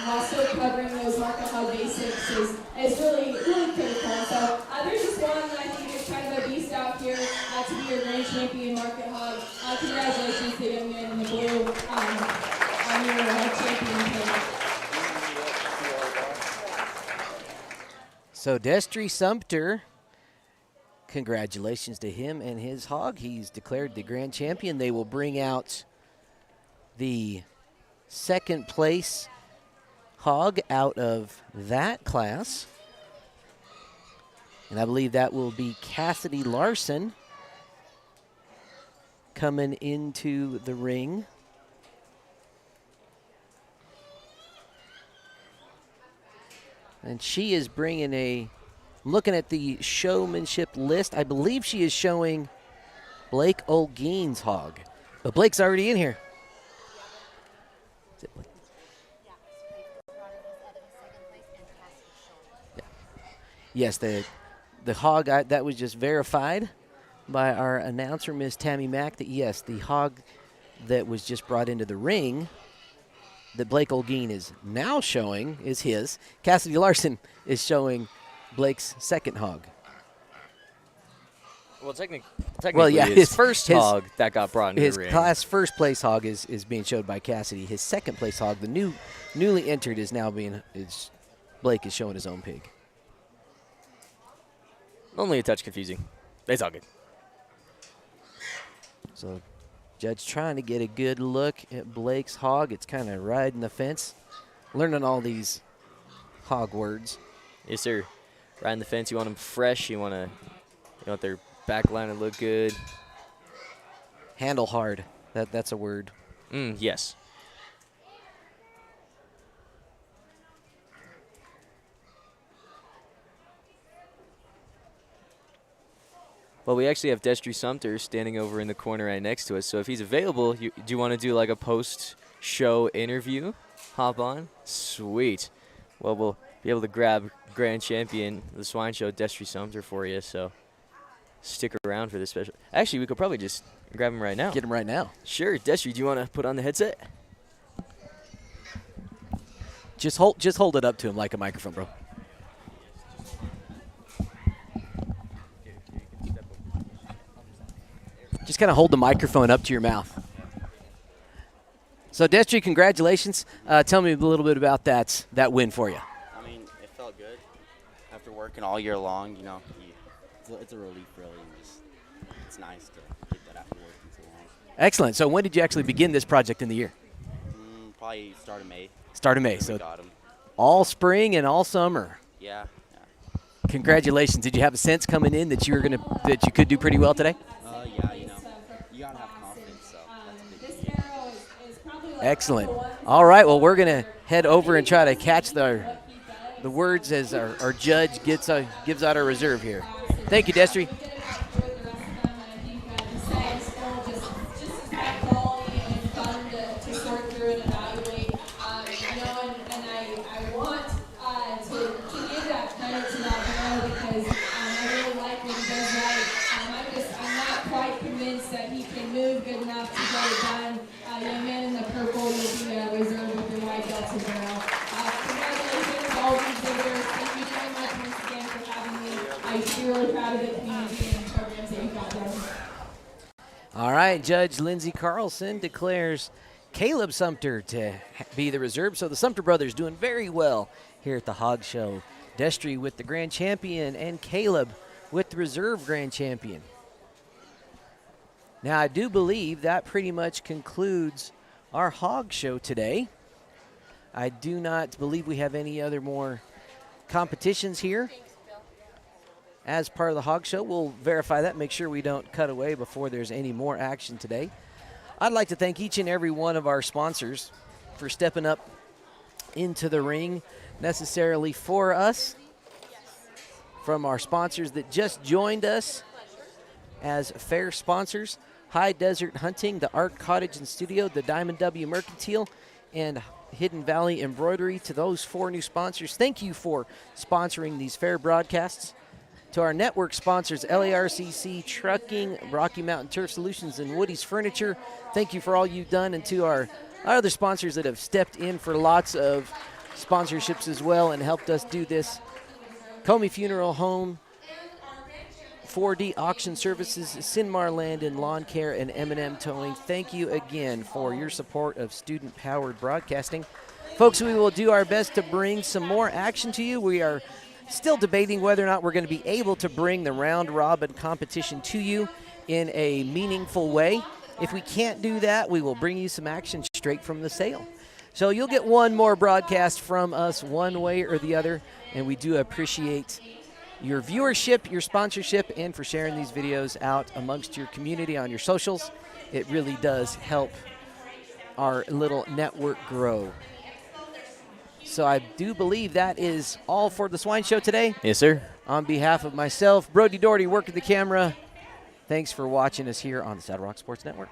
while still covering those market hog basics is really, really critical. So there's just one that I think is kind of a beast out here to be your Grand Champion Market Hog. Congratulations to the young man in the blue on your champion pig. So Destry Sumter, congratulations to him and his hog. He's declared the grand champion. They will bring out the second place hog out of that class. And I believe that will be Cassidy Larson coming into the ring. And she is bringing I'm looking at the showmanship list. I believe she is showing Blake Olguin's hog. But Blake's already in here. Is it Blake? Yeah. Yes, the hog, that was just verified by our announcer, Miss Tammy Mack, that yes, the hog that was just brought into the ring that Blake Olguin is now showing is his. Cassidy Larson is showing Blake's second hog. Well, technically his first hog that got brought into his the ring. class first place hog is being showed by Cassidy. His second place hog, the newly entered, is now Blake is showing his own pig. Only a touch confusing. It's all good. So, Judge trying to get a good look at Blake's hog. It's kind of riding the fence, learning all these hog words. Yes, sir. Riding the fence. You want them fresh. You want their back line to look good. Handle hard. That's a word. Yes. Well, we actually have Destry Sumter standing over in the corner right next to us. So if he's available, do you want to do like a post-show interview? Hop on? Sweet. Well, we'll be able to grab Grand Champion of the Swine Show, Destry Sumter, for you. So stick around for this special. Actually, we could probably just grab him right now. Get him right now. Sure. Destry, do you want to put on the headset? Just hold it up to him like a microphone, bro. Just kind of hold the microphone up to your mouth. So, Destry, congratulations. Tell me a little bit about that win for you. I mean, it felt good. After working all year long, it's a relief, really. It's nice to get that after working so long. Excellent. So, when did you actually begin this project in the year? Probably start of May. Start of May. We So, got 'em. all spring and all summer. Yeah. Congratulations. Did you have a sense coming in that you could do pretty well today? Yeah, you gotta have confidence. So that's a big deal. Excellent. All right, well, we're going to head over and try to catch the words as our judge gives out our reserve here. Thank you, Destry. All right, Judge Lindsey Carlson declares Caleb Sumter to be the reserve. So the Sumter brothers doing very well here at the Hog Show. Destry with the grand champion and Caleb with the reserve grand champion. Now, I do believe that pretty much concludes our Hog Show today. I do not believe we have any other more competitions here. As part of the Hog Show, we'll verify that, make sure we don't cut away before there's any more action today. I'd like to thank each and every one of our sponsors for stepping up into the ring necessarily for us. From our sponsors that just joined us as fair sponsors, High Desert Hunting, the Art Cottage and Studio, the Diamond W Mercantile, and Hidden Valley Embroidery. To those 4 new sponsors, thank you for sponsoring these fair broadcasts. To our network sponsors, LARCC Trucking, Rocky Mountain Turf Solutions, and Woody's Furniture, thank you for all you've done. And to our other sponsors that have stepped in for lots of sponsorships as well and helped us do this, Comey Funeral Home, 4D Auction Services, Sinmar Land and Lawn Care, and M&M Towing. Thank you again for your support of student-powered broadcasting. Folks, we will do our best to bring some more action to you. We are still debating whether or not we're going to be able to bring the round-robin competition to you in a meaningful way. If we can't do that, we will bring you some action straight from the sale. So you'll get one more broadcast from us one way or the other, and we do appreciate your viewership, your sponsorship, and for sharing these videos out amongst your community on your socials. It really does help our little network grow. So I do believe that is all for the Swine Show today. Yes, sir. On behalf of myself, Brody Doherty, working the camera, thanks for watching us here on the Saddle Rock Sports Network.